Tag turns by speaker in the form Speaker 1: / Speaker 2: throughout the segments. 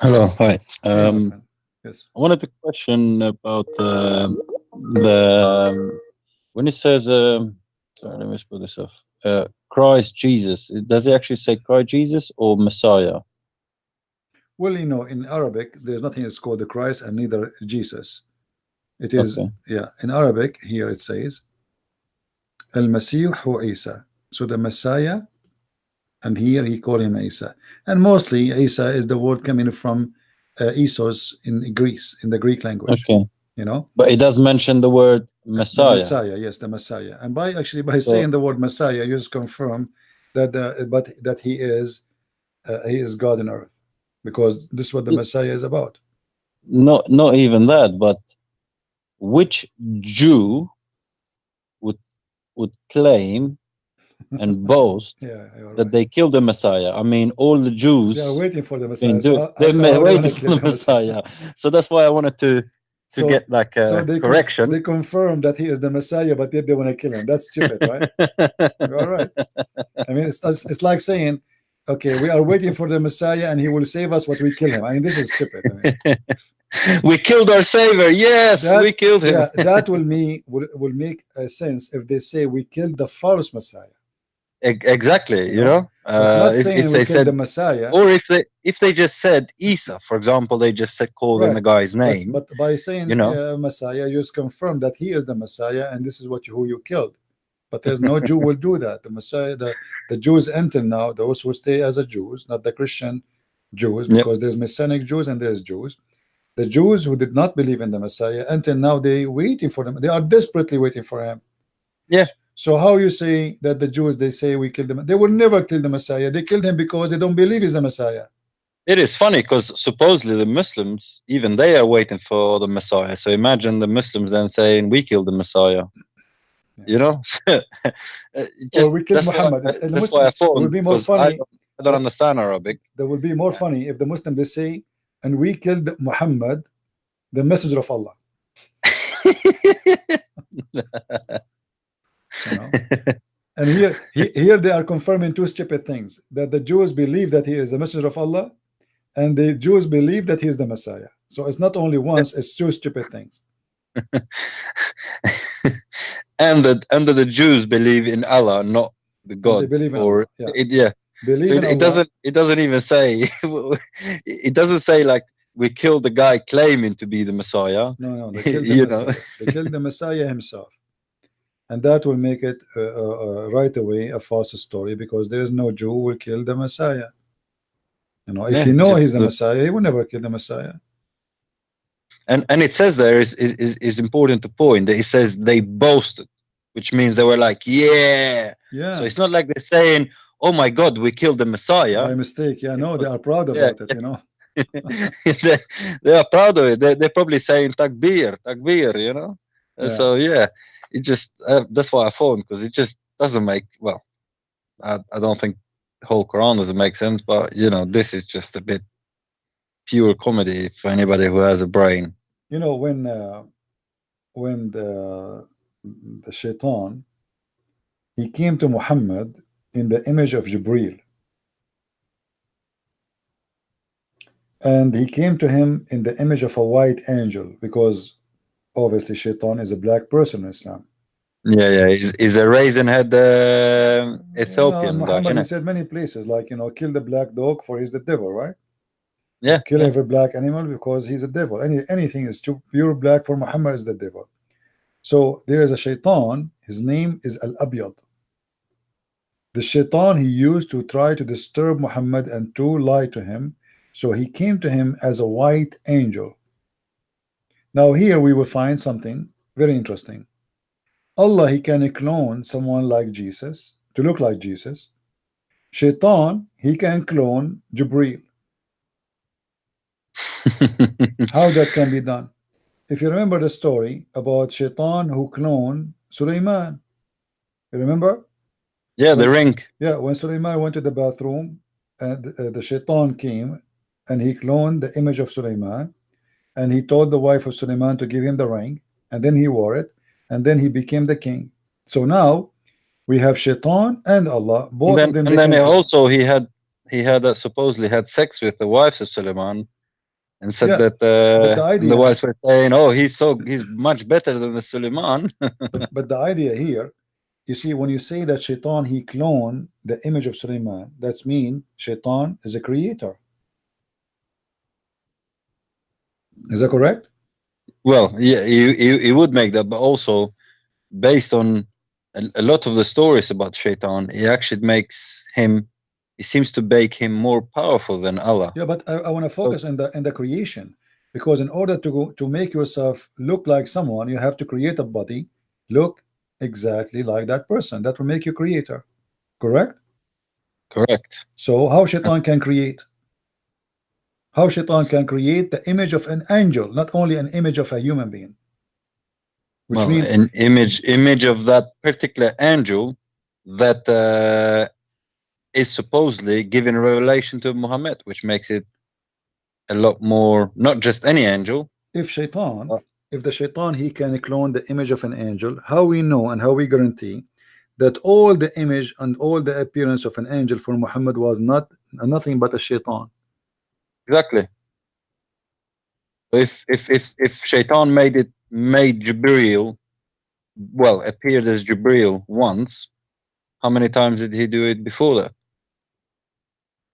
Speaker 1: Hello, hi.
Speaker 2: Hey, my friend. Yes.
Speaker 1: I wanted to question about the when it says, sorry, let me just put this off. Christ Jesus. Does it actually say Christ Jesus or Messiah?
Speaker 2: Well, in Arabic, there's nothing that's called the Christ and neither Jesus. It is,
Speaker 1: Okay.
Speaker 2: yeah, in Arabic, here it says, Al-Masih hu Isa. So the Messiah, and here he called him Isa. And mostly, Isa is the word coming from Isos in Greece, in the Greek language,
Speaker 1: Okay.
Speaker 2: you know.
Speaker 1: But it does mention the word
Speaker 2: The
Speaker 1: Messiah.
Speaker 2: Messiah, yes, the Messiah. And by
Speaker 1: So
Speaker 2: saying the word Messiah, you just confirm that that he is God on earth, because this is what the Messiah is about.
Speaker 1: not even that, but which Jew would claim and boast
Speaker 2: Yeah, you're
Speaker 1: that
Speaker 2: right.
Speaker 1: they killed the Messiah? I mean, all the
Speaker 2: They are
Speaker 1: Jews
Speaker 2: waiting for the
Speaker 1: been
Speaker 2: Messiah.
Speaker 1: doing
Speaker 2: So how they want
Speaker 1: waiting
Speaker 2: to
Speaker 1: for
Speaker 2: kill
Speaker 1: the
Speaker 2: the Messiah?
Speaker 1: Messiah. So that's why I wanted to
Speaker 2: So
Speaker 1: get like
Speaker 2: so
Speaker 1: a correction.
Speaker 2: they confirm that he is the Messiah, but yet they want to kill him. That's stupid, right? You are right. I mean, it's like saying, okay, we are waiting for the Messiah, and he will save us, but we kill him. I mean, this is stupid. I mean,
Speaker 1: We killed our savior. Yes, we
Speaker 2: that
Speaker 1: killed him.
Speaker 2: yeah, that will make sense if they say we killed the false Messiah,
Speaker 1: Exactly.
Speaker 2: you know, but not
Speaker 1: If
Speaker 2: saying we
Speaker 1: they
Speaker 2: killed the
Speaker 1: said,
Speaker 2: Messiah.
Speaker 1: or if they just said Isa, for example, they just said called in
Speaker 2: Right.
Speaker 1: the guy's
Speaker 2: But
Speaker 1: name.
Speaker 2: by saying
Speaker 1: You know.
Speaker 2: Messiah, you just confirm that he is the Messiah, and this is who you killed. But there's no Jew will do that. The Messiah, the Jews until now, those who stay as a Jews, not the Christian Jews,
Speaker 1: Yep.
Speaker 2: because there's Messianic Jews and there's Jews. The Jews who did not believe in the Messiah until now, they waiting for him. They are desperately waiting for him.
Speaker 1: Yeah.
Speaker 2: So how you say that the Jews, they say we killed him? They will never kill the Messiah. They killed him because they don't believe he's the Messiah.
Speaker 1: It is funny because supposedly the Muslims, even they are waiting for the Messiah. So imagine the Muslims then saying, "We killed the Messiah."
Speaker 2: Yeah.
Speaker 1: You know,
Speaker 2: Or
Speaker 1: just
Speaker 2: we killed Muhammad. The
Speaker 1: that's why I
Speaker 2: Muslim, it will
Speaker 1: phoned,
Speaker 2: be more
Speaker 1: because
Speaker 2: funny.
Speaker 1: I don't understand Arabic.
Speaker 2: That will be more funny if the Muslim they say, and we killed Muhammad, the messenger of Allah. You know. And here they are confirming two stupid things: that the Jews believe that he is the messenger of Allah, and the Jews believe that he is the Messiah. So it's not only once; it's two stupid things.
Speaker 1: And the Jews believe in Allah, not the
Speaker 2: And they
Speaker 1: God,
Speaker 2: believe in
Speaker 1: or
Speaker 2: Allah. Yeah,
Speaker 1: yeah. So
Speaker 2: believe in Allah.
Speaker 1: it doesn't even say it doesn't say like we killed the guy claiming to be the Messiah.
Speaker 2: No, no, they killed the
Speaker 1: You know.
Speaker 2: Messiah. They killed the Messiah himself, and that will make it right away a false story, because there is no Jew who will kill the Messiah. You know, if
Speaker 1: Yeah,
Speaker 2: he know
Speaker 1: just
Speaker 2: he's the Messiah, he will never kill the Messiah.
Speaker 1: and it says there is important to point that it says they boasted, which means they were like, yeah. So
Speaker 2: Yeah,
Speaker 1: it's not like they're saying, "Oh my God, we killed the Messiah."
Speaker 2: by mistake. Yeah, no, they
Speaker 1: But
Speaker 2: are proud
Speaker 1: yeah,
Speaker 2: about it. You know.
Speaker 1: they, they are proud of it. They're probably saying takbir, takbir, you know.
Speaker 2: Yeah,
Speaker 1: So yeah, it just that's why I phoned, because it just doesn't make, well, I don't think the whole Quran doesn't make sense, but this is just a bit pure comedy for anybody who has a brain.
Speaker 2: you know, when the shaitan, he came to Muhammad in the image of Jibril, and he came to him in the image of a white angel, because obviously shaitan is a black person in Islam.
Speaker 1: Yeah, yeah. He's a raisin head
Speaker 2: Yeah, and
Speaker 1: Ethiopian guy,
Speaker 2: Muhammad, he
Speaker 1: innit?
Speaker 2: said many places, like, kill the black dog, for he's the devil, right? Or
Speaker 1: Yeah,
Speaker 2: kill
Speaker 1: yeah.
Speaker 2: every black animal because he's a devil. Anything is too pure black for Muhammad is the devil. So there is a shaitan, his name is Al-Abyad. The shaitan he used to try to disturb Muhammad and to lie to him. So he came to him as a white angel. Now here we will find something very interesting. Allah, he can clone someone like Jesus, to look like Jesus. Shaitan, he can clone Jibril. How that can be done? If you remember the story about Shaitan who cloned Sulaiman, you remember?
Speaker 1: Yeah,
Speaker 2: When,
Speaker 1: the ring.
Speaker 2: yeah, when Sulaiman went to the bathroom, and the Shaitan came and he cloned the image of Sulaiman, and he told the wife of Sulaiman to give him the ring, and then he wore it, and then he became the king. So now we have Shaitan and Allah,
Speaker 1: And
Speaker 2: both of
Speaker 1: then
Speaker 2: them
Speaker 1: and
Speaker 2: they
Speaker 1: then
Speaker 2: can clone.
Speaker 1: he had supposedly had sex with the wives of Suleiman, and said
Speaker 2: Yeah,
Speaker 1: that
Speaker 2: but the
Speaker 1: and the
Speaker 2: idea,
Speaker 1: wives were saying, "Oh, he's much better than the Suleiman."
Speaker 2: but the idea here, you see, when you say that Shaitan he cloned the image of Suleiman, that's mean Shaitan is a creator. Is that correct?
Speaker 1: Well, yeah, he would make that, but also based on a lot of the stories about Shaitan, he actually makes him. He seems to make him more powerful than Allah.
Speaker 2: Yeah, but I want to
Speaker 1: So,
Speaker 2: focus in the creation, because in order to make yourself look like someone, you have to create a body look exactly like that person. That will make you creator, correct?
Speaker 1: correct.
Speaker 2: So how Shaitan can create? How Shaitan can create the image of an angel, not only an image of a human being, which
Speaker 1: Well,
Speaker 2: means
Speaker 1: an image of that particular angel that is supposedly given revelation to Muhammad, which makes it a lot more not just any angel.
Speaker 2: if Shaitan,
Speaker 1: uh,
Speaker 2: if the Shaitan he can clone the image of an angel, how we know and how we guarantee that all the image and all the appearance of an angel for Muhammad was nothing but a Shaitan?
Speaker 1: Exactly. If Shaitan made Jibril, well, appeared as Jibril once, how many times did he do it before that?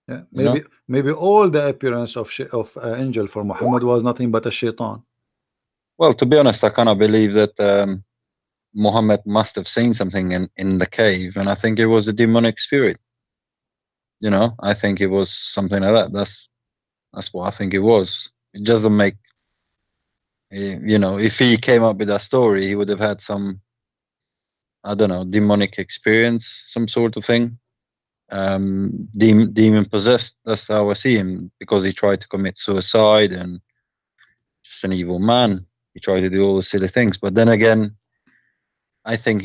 Speaker 2: Yeah,
Speaker 1: You know?
Speaker 2: maybe all the appearance of angel for Muhammad was nothing but a Shaitan.
Speaker 1: Well, to be honest, I cannot believe that Muhammad must have seen something in the cave, and I think it was a demonic spirit. You know, I think it was something like that. That's what I think it was. It doesn't make, you know, if he came up with that story, he would have had some, I don't know, demonic experience, some sort of thing. Demon possessed. That's how I see him, because he tried to commit suicide and just an evil man. He tried to do all the silly things, but then again, I think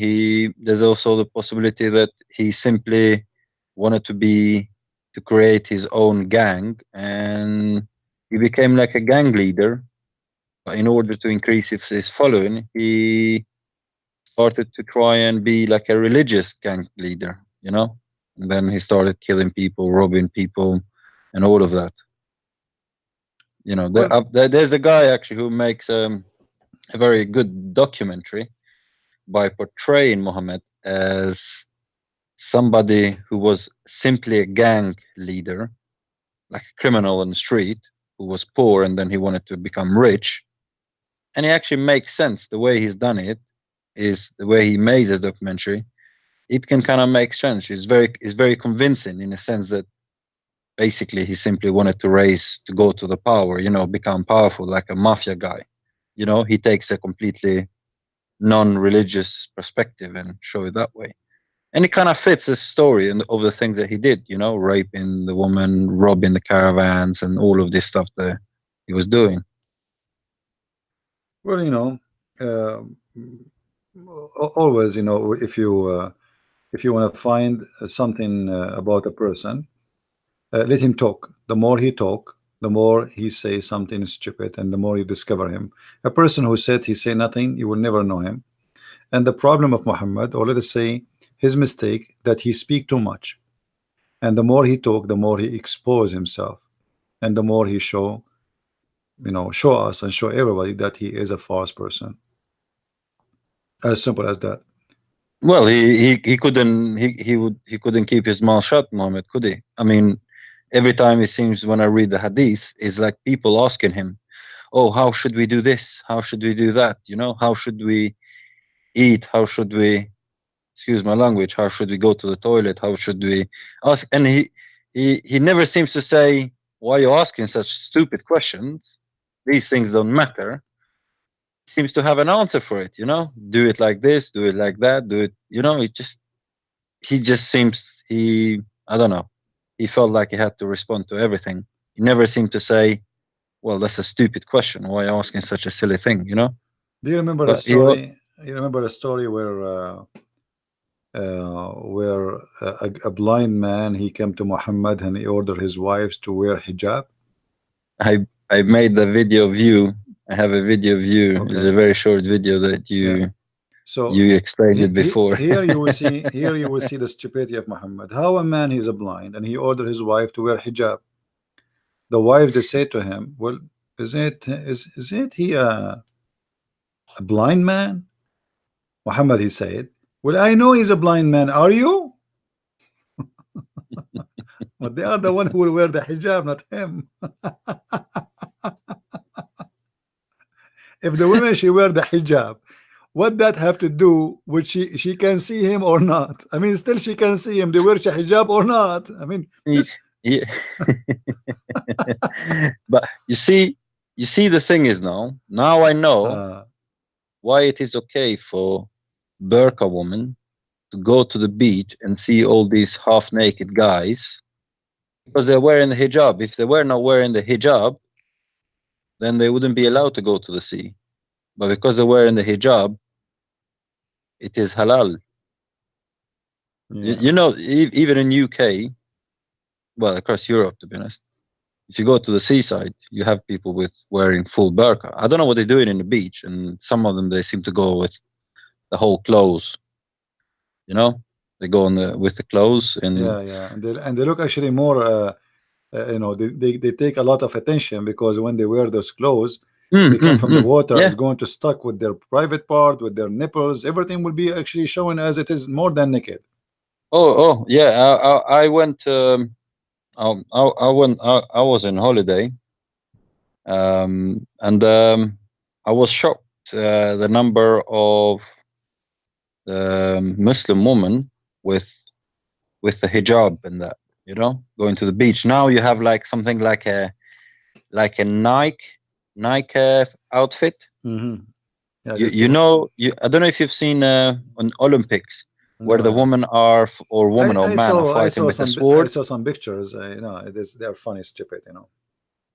Speaker 1: there's also the possibility that he simply wanted to create his own gang, and he became like a gang leader. But in order to increase his following, he started to try and be like a religious gang leader, you know? And then he started killing people, robbing people, and all of that. You know,
Speaker 2: Well,
Speaker 1: there's a guy actually who makes a very good documentary by portraying Muhammad as somebody who was simply a gang leader, like a criminal on the street who was poor and then he wanted to become rich. And it actually makes sense. The way he's done it is the way he made the documentary. It can kind of make sense. It's very convincing in a sense that basically he simply wanted to go to the power, you know, become powerful like a mafia guy. You know, he takes a completely non-religious perspective and show it that way. And it kind of fits the story and of the things that he did, you know, raping the woman, robbing the caravans, and all of this stuff that he was doing.
Speaker 2: well, always, if you want to find something about a person, let him talk. The more he talk, the more he say something stupid, and the more you discover him. A person who said he say nothing, you will never know him. And the problem of Muhammad, or let us say his mistake, that he speak too much. And the more he talk, the more he expose himself, and the more he show us and show everybody that he is a false person. As simple as that.
Speaker 1: Well, he couldn't he couldn't keep his mouth shut, Mohammed, could he? I mean, every time it seems when I read the hadith, it's like people asking him, "Oh, how should we do this? How should we do that? You know, how should we eat? How should we, excuse my language, how should we go to the toilet? How should we ask?" And he never seems to say, "Why are you asking such stupid questions? These things don't matter." He seems to have an answer for it, you know? Do it like this, do it like that, do it, you know, he just seems I don't know. He felt like he had to respond to everything. He never seemed to say, "Well, that's a stupid question. Why are you asking such a silly thing?" You know?
Speaker 2: Do you remember a
Speaker 1: But
Speaker 2: story? You remember a story where a blind man he came to Muhammad and he ordered his wives to wear hijab?
Speaker 1: I made the video of you. I have a video of you. It's
Speaker 2: Okay,
Speaker 1: a very short video that
Speaker 2: yeah.
Speaker 1: you
Speaker 2: So
Speaker 1: you explained it before.
Speaker 2: here you will see the stupidity of Muhammad. How a man he's a blind and he ordered his wife to wear hijab. The wives they say to him, well, is it he a blind man? Muhammad, he said, well, I know he's a blind man. Are you? But they are the one who will wear the hijab, not him. If the women she wear the hijab, what that have to do with she can see him or not? I mean, still she can see him. They wear hijab or not? I mean, this...
Speaker 1: yeah. But you see, the thing is now I know why it is okay for burqa women to go to the beach and see all these half-naked guys, because they're wearing the hijab. If they were not wearing the hijab, then they wouldn't be allowed to go to the sea. But because they're wearing the hijab, it is halal.
Speaker 2: Yeah.
Speaker 1: You know, even in UK, well, across Europe, to be honest, if you go to the seaside, you have people wearing full burqa. I don't know what they're doing in the beach, and some of them, they seem to go with the whole clothes. You know, they go with the clothes, and
Speaker 2: yeah, and they look actually more. You know, they take a lot of attention, because when they wear those clothes, they come from the water,
Speaker 1: yeah.
Speaker 2: is going to stuck with their private part, with their nipples. Everything will be actually shown as it is more than naked.
Speaker 1: Oh, yeah. I went. I was on holiday, and I was shocked the number of Muslim women with the hijab and that, you know, going to the beach. Now you have like something like a Nike outfit.
Speaker 2: Yeah,
Speaker 1: you know, I don't know if you've seen on Olympics where the women are, or woman or man are fighting with the sword.
Speaker 2: I saw some pictures. You know, they are funny, stupid. You know.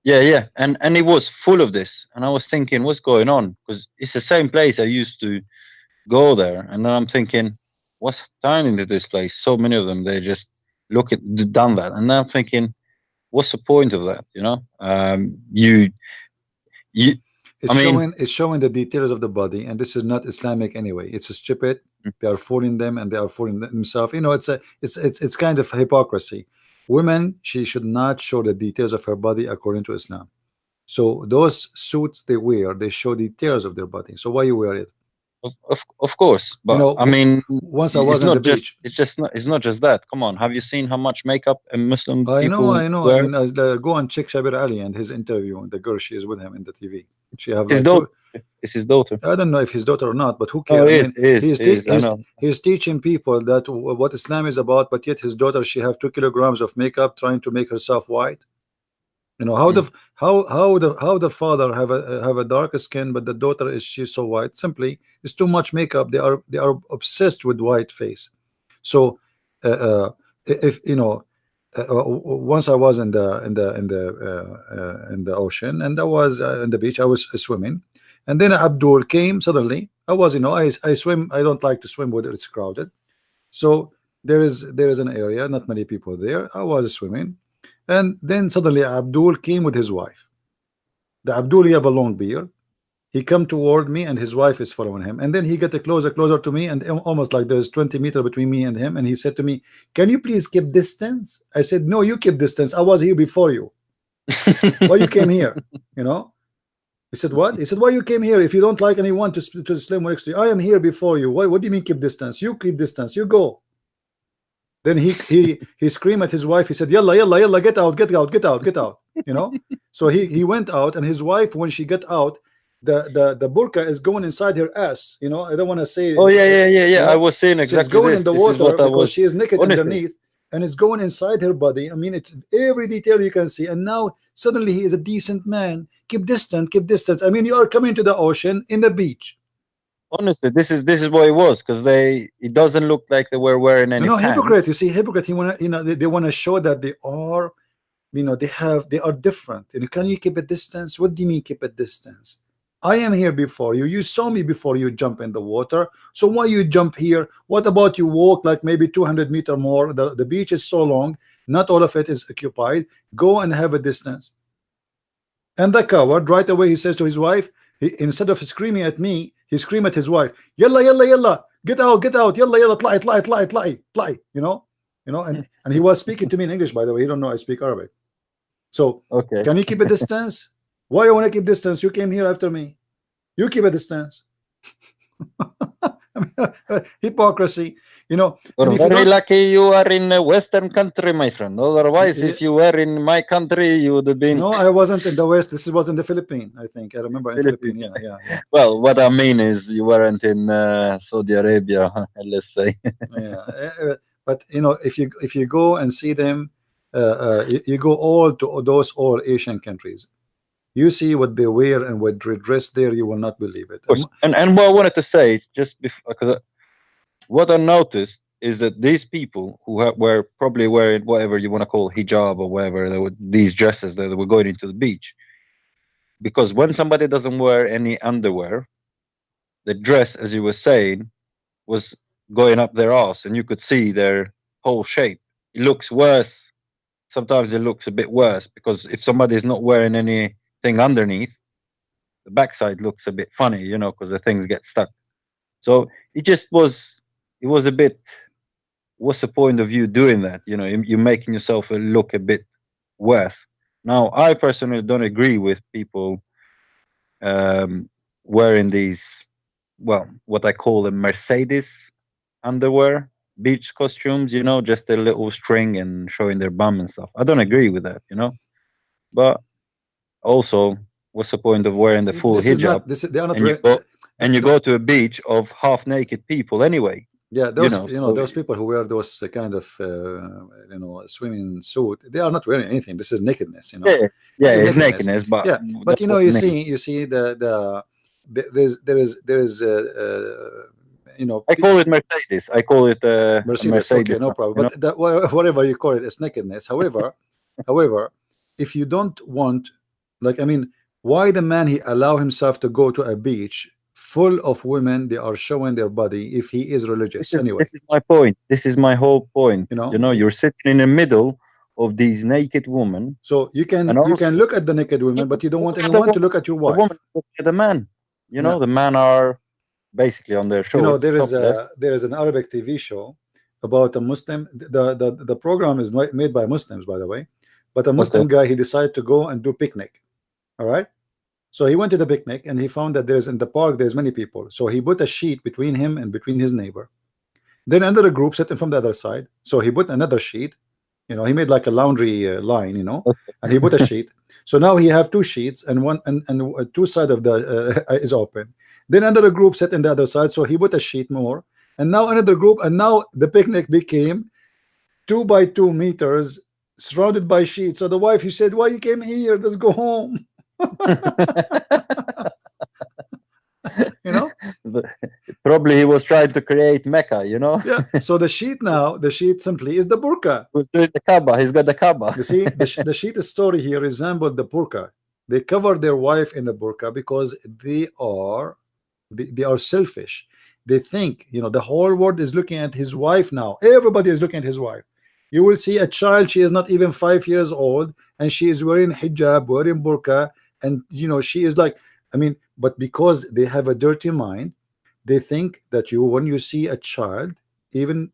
Speaker 1: Yeah, and it was full of this, and I was thinking, what's going on? Because it's the same place I used to go there, and then I'm thinking, what's tying into this place? So many of them, they just done that, and then I'm thinking, what's the point of that? You know,
Speaker 2: it's showing the details of the body, and this is not Islamic anyway. It's a stupid. They are fooling them, and they are fooling themselves. You know, it's kind of hypocrisy. Women, she should not show the details of her body according to Islam. So those suits they wear, they show details of their body. So why you wear it?
Speaker 1: Of course, but
Speaker 2: you know,
Speaker 1: I mean,
Speaker 2: once I was on the beach.
Speaker 1: It's not just that. Come on, have you seen how much makeup a Muslim people
Speaker 2: I know.
Speaker 1: wear?
Speaker 2: I mean, go and check Shabir Ali and his interview. The girl, she is with him in the TV. She have
Speaker 1: his
Speaker 2: like
Speaker 1: daughter. It's his daughter.
Speaker 2: I don't know if his daughter or not, but who cares? He's teaching people that what Islam is about, but yet his daughter, she have 2 kilograms of makeup trying to make herself white. You know, how the father have a darker skin, but the daughter she's so white. Simply, it's too much makeup. They are obsessed with white face. So if you know, once I was in the ocean, and I was in the beach. I was swimming, and then Abdul came suddenly. I was, you know, I swim. I don't like to swim where it's crowded. So there is an area, not many people there. I was swimming, and then suddenly Abdul came with his wife. The Abdul, he have a long beard. He come toward me, and his wife is following him. And then he get closer to me, and almost like there's 20 meters between me and him. And he said to me, "Can you please keep distance?" I said, "No, you keep distance. I was here before you. Why you came here?" You know. He said, "What?" He said, "Why you came here? If you don't like anyone to swim next to you, I am here before you. What do you mean keep distance? You keep distance. You go." Then he screamed at his wife. He said, "Yalla, yalla, yalla, get out, get out, get out, get out." You know. So he went out, and his wife, when she get out, the burqa is going inside her ass. You know, I don't want to say.
Speaker 1: Oh yeah.
Speaker 2: You know,
Speaker 1: I was saying exactly.
Speaker 2: She's going in the water because she is naked
Speaker 1: honestly
Speaker 2: underneath, and it's going inside her body. I mean, it's every detail you can see. And now suddenly he is a decent man. Keep distance, keep distance. I mean, you are coming to the ocean in the beach.
Speaker 1: Honestly, this is what it was, because it doesn't look like they were wearing any pants.
Speaker 2: Hypocrite. You see, hypocrite. They want to show that they are, you know, they are different. And can you keep a distance? What do you mean keep a distance? I am here before you. You saw me before you jump in the water. So why you jump here? What about you walk like maybe 200 meters more? The beach is so long. Not all of it is occupied. Go and have a distance. And the coward right away, he says to his wife, instead of screaming at me, he screamed at his wife, "Yalla, yalla, yalla, get out, get out, yalla, yalla, tly." You know, and he was speaking to me in English, by the way. He don't know I speak Arabic. So
Speaker 1: okay,
Speaker 2: can you keep a distance? Why you want to keep distance? You came here after me. You keep a distance. Hypocrisy, you know.
Speaker 1: You're very lucky you are in a Western country, my friend. Otherwise, if you were in my country, you would have been.
Speaker 2: No, I wasn't in the West. This was in the Philippines, I think. I remember in Philippines. Yeah.
Speaker 1: Well, what I mean is you weren't in Saudi Arabia, let's say.
Speaker 2: Yeah, but you know, if you go and see them, you go all to those all Asian countries. You see what they wear and what they dress there, you will not believe it.
Speaker 1: And what I wanted to say, just because what I noticed is that these people who were probably wearing whatever you want to call hijab or whatever, these dresses that were going into the beach, because when somebody doesn't wear any underwear, the dress, as you were saying, was going up their ass, and you could see their whole shape. It looks worse. Sometimes it looks a bit worse because if somebody is not wearing anything underneath, the backside looks a bit funny, you know, because the things get stuck. So it just was. It was a bit. What's the point of you doing that? You know, you're making yourself look a bit worse. Now, I personally don't agree with people wearing these, well, what I call a Mercedes underwear, beach costumes, you know, just a little string and showing their bum and stuff. I don't agree with that, you know. But also, what's the point of wearing the full hijab?
Speaker 2: They are not
Speaker 1: and you go to a beach of half naked people anyway.
Speaker 2: Yeah, those those people who wear those kind of swimming suit, they are not wearing anything. This is nakedness, you know.
Speaker 1: Yeah, it's nakedness, but
Speaker 2: yeah, but you know, you see there is you know,
Speaker 1: I call it Mercedes. I call it Mercedes.
Speaker 2: Okay, no problem. But whatever you call it, it's nakedness. However, if you don't want, like, I mean, why the man he allow himself to go to a beach full of women, they are showing their body, if he is religious? Anyway,
Speaker 1: this is my point. This is my whole point. You know, you're sitting in the middle of these naked women.
Speaker 2: So you can look at the naked women, but you don't want anyone to look at your wife.
Speaker 1: The woman is the man. You know, the men are basically on their shoulders.
Speaker 2: You know, there is an Arabic TV show about a Muslim. The program is made by Muslims, by the way, but a Muslim guy, he decided to go and do picnic. All right. So he went to the picnic and he found that there's in the park there's many people. So he put a sheet between him and between his neighbor. Then another group sitting from the other side. So he put another sheet. You know, he made like a laundry line, you know, and he put a sheet. So now he have two sheets and one and two side of the is open. Then another group sat in the other side. So he put a sheet more, and now another group, and now the picnic became 2 by 2 meters surrounded by sheets. So the wife, he said, "Why you came here? Let's go home." You know,
Speaker 1: probably he was trying to create Mecca, you know.
Speaker 2: Yeah. So the sheet simply is the burqa.
Speaker 1: Who's doing the Kaaba? He's got the Kaaba.
Speaker 2: You see, the sheet story here resembled the burqa. They cover their wife in the burqa because they are selfish. They think, you know, the whole world is looking at his wife now. Everybody is looking at his wife. You will see a child, she is not even 5 years old, and she is wearing hijab, wearing burqa, and you know, she is like, I mean, but because they have a dirty mind, they think that when you see a child, even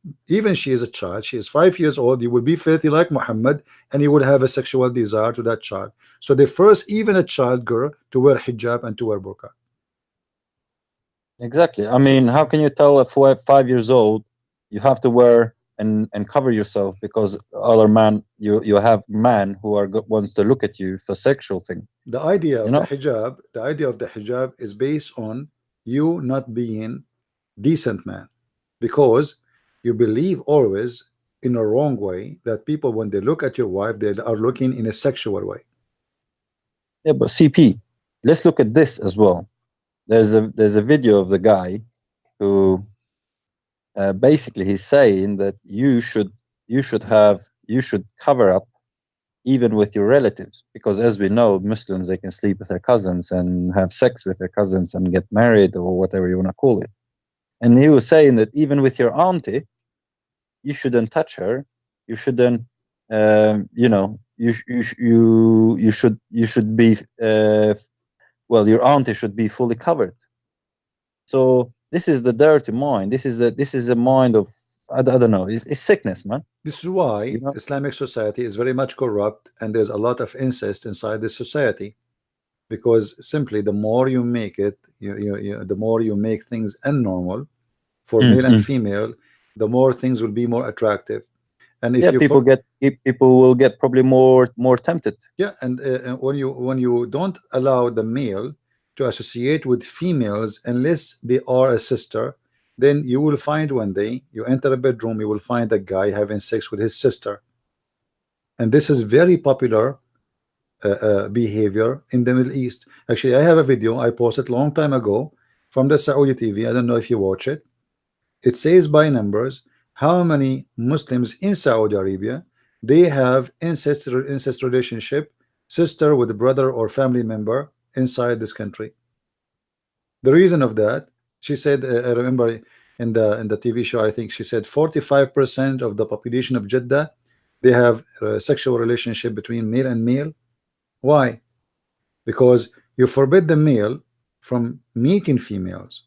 Speaker 2: she is a child, she is 5 years old, you will be filthy like Muhammad, and you will have a sexual desire to that child. So they force even a child girl to wear hijab and to wear burqa.
Speaker 1: Exactly. I mean, how can you tell a 5 years old you have to wear and cover yourself because other man you have man who wants to look at you for sexual thing?
Speaker 2: The idea of the hijab is based on you not being decent man, because you believe always in a wrong way that people, when they look at your wife, they are looking in a sexual way.
Speaker 1: Yeah, but CP, let's look at this as well. There's a video of the guy who basically he's saying that you should cover up even with your relatives, because as we know, Muslims, they can sleep with their cousins and have sex with their cousins and get married or whatever you want to call it. And he was saying that even with your auntie, you shouldn't touch her. You shouldn't, you know, you should be well, your auntie should be fully covered. So this is the dirty mind. This is a mind of I don't know. It's sickness, man.
Speaker 2: This is why Islamic society is very much corrupt, and there's a lot of incest inside this society. because simply the more you make it, the more you make things abnormal for male and female, the more things will be more attractive. And if
Speaker 1: Yeah,
Speaker 2: you
Speaker 1: people will get probably more tempted.
Speaker 2: yeah, and when you don't allow the male to associate with females unless they are a sister, then you will find one day you enter a bedroom, you will find a guy having sex with his sister, and this is very popular behavior in the Middle East. Actually, I have a video I posted long time ago from the Saudi TV. I don't know if you watch it. It says by numbers how many Muslims in Saudi Arabia they have incest relationship, sister with a brother or family member inside this country. The reason of that, she said, I remember in the TV show, I think she said 45% of the population of Jeddah, they have a sexual relationship between male and male. Why? Because you forbid the male from meeting females.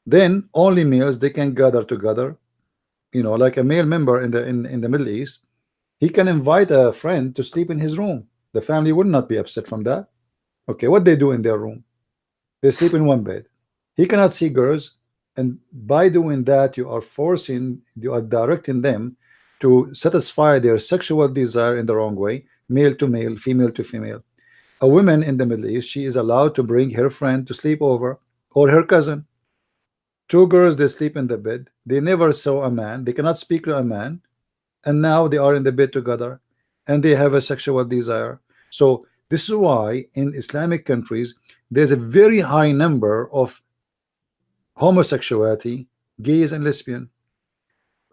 Speaker 2: Then only males they can gather together. You know, like a male member in the Middle East, he can invite a friend to sleep in his room. The family would not be upset from that. Okay, what they do in their room? They sleep in one bed. He cannot see girls, and by doing that, you are directing them to satisfy their sexual desire in the wrong way, male to male, female to female. A woman in the Middle East, she is allowed to bring her friend to sleep over, or her cousin. Two girls, they sleep in the bed. They never saw a man. They cannot speak to a man, and now they are in the bed together, and they have a sexual desire. So this is why in Islamic countries there's a very high number of homosexuality, gays and lesbian.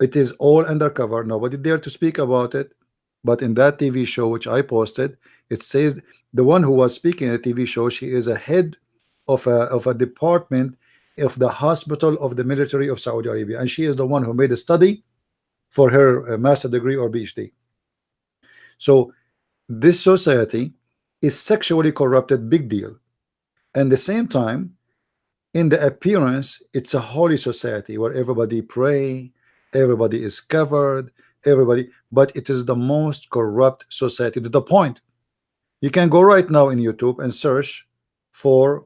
Speaker 2: It is all undercover. Nobody dare to speak about it. But in that TV show which I posted, it says the one who was speaking in the TV show, she is a head of a department of the hospital of the military of Saudi Arabia, and she is the one who made a study for her master degree or PhD. So this society is sexually corrupted, big deal. And at the same time, in the appearance, it's a holy society where everybody pray, everybody is covered, everybody, but it is the most corrupt society to the point you can go right now in YouTube and search for,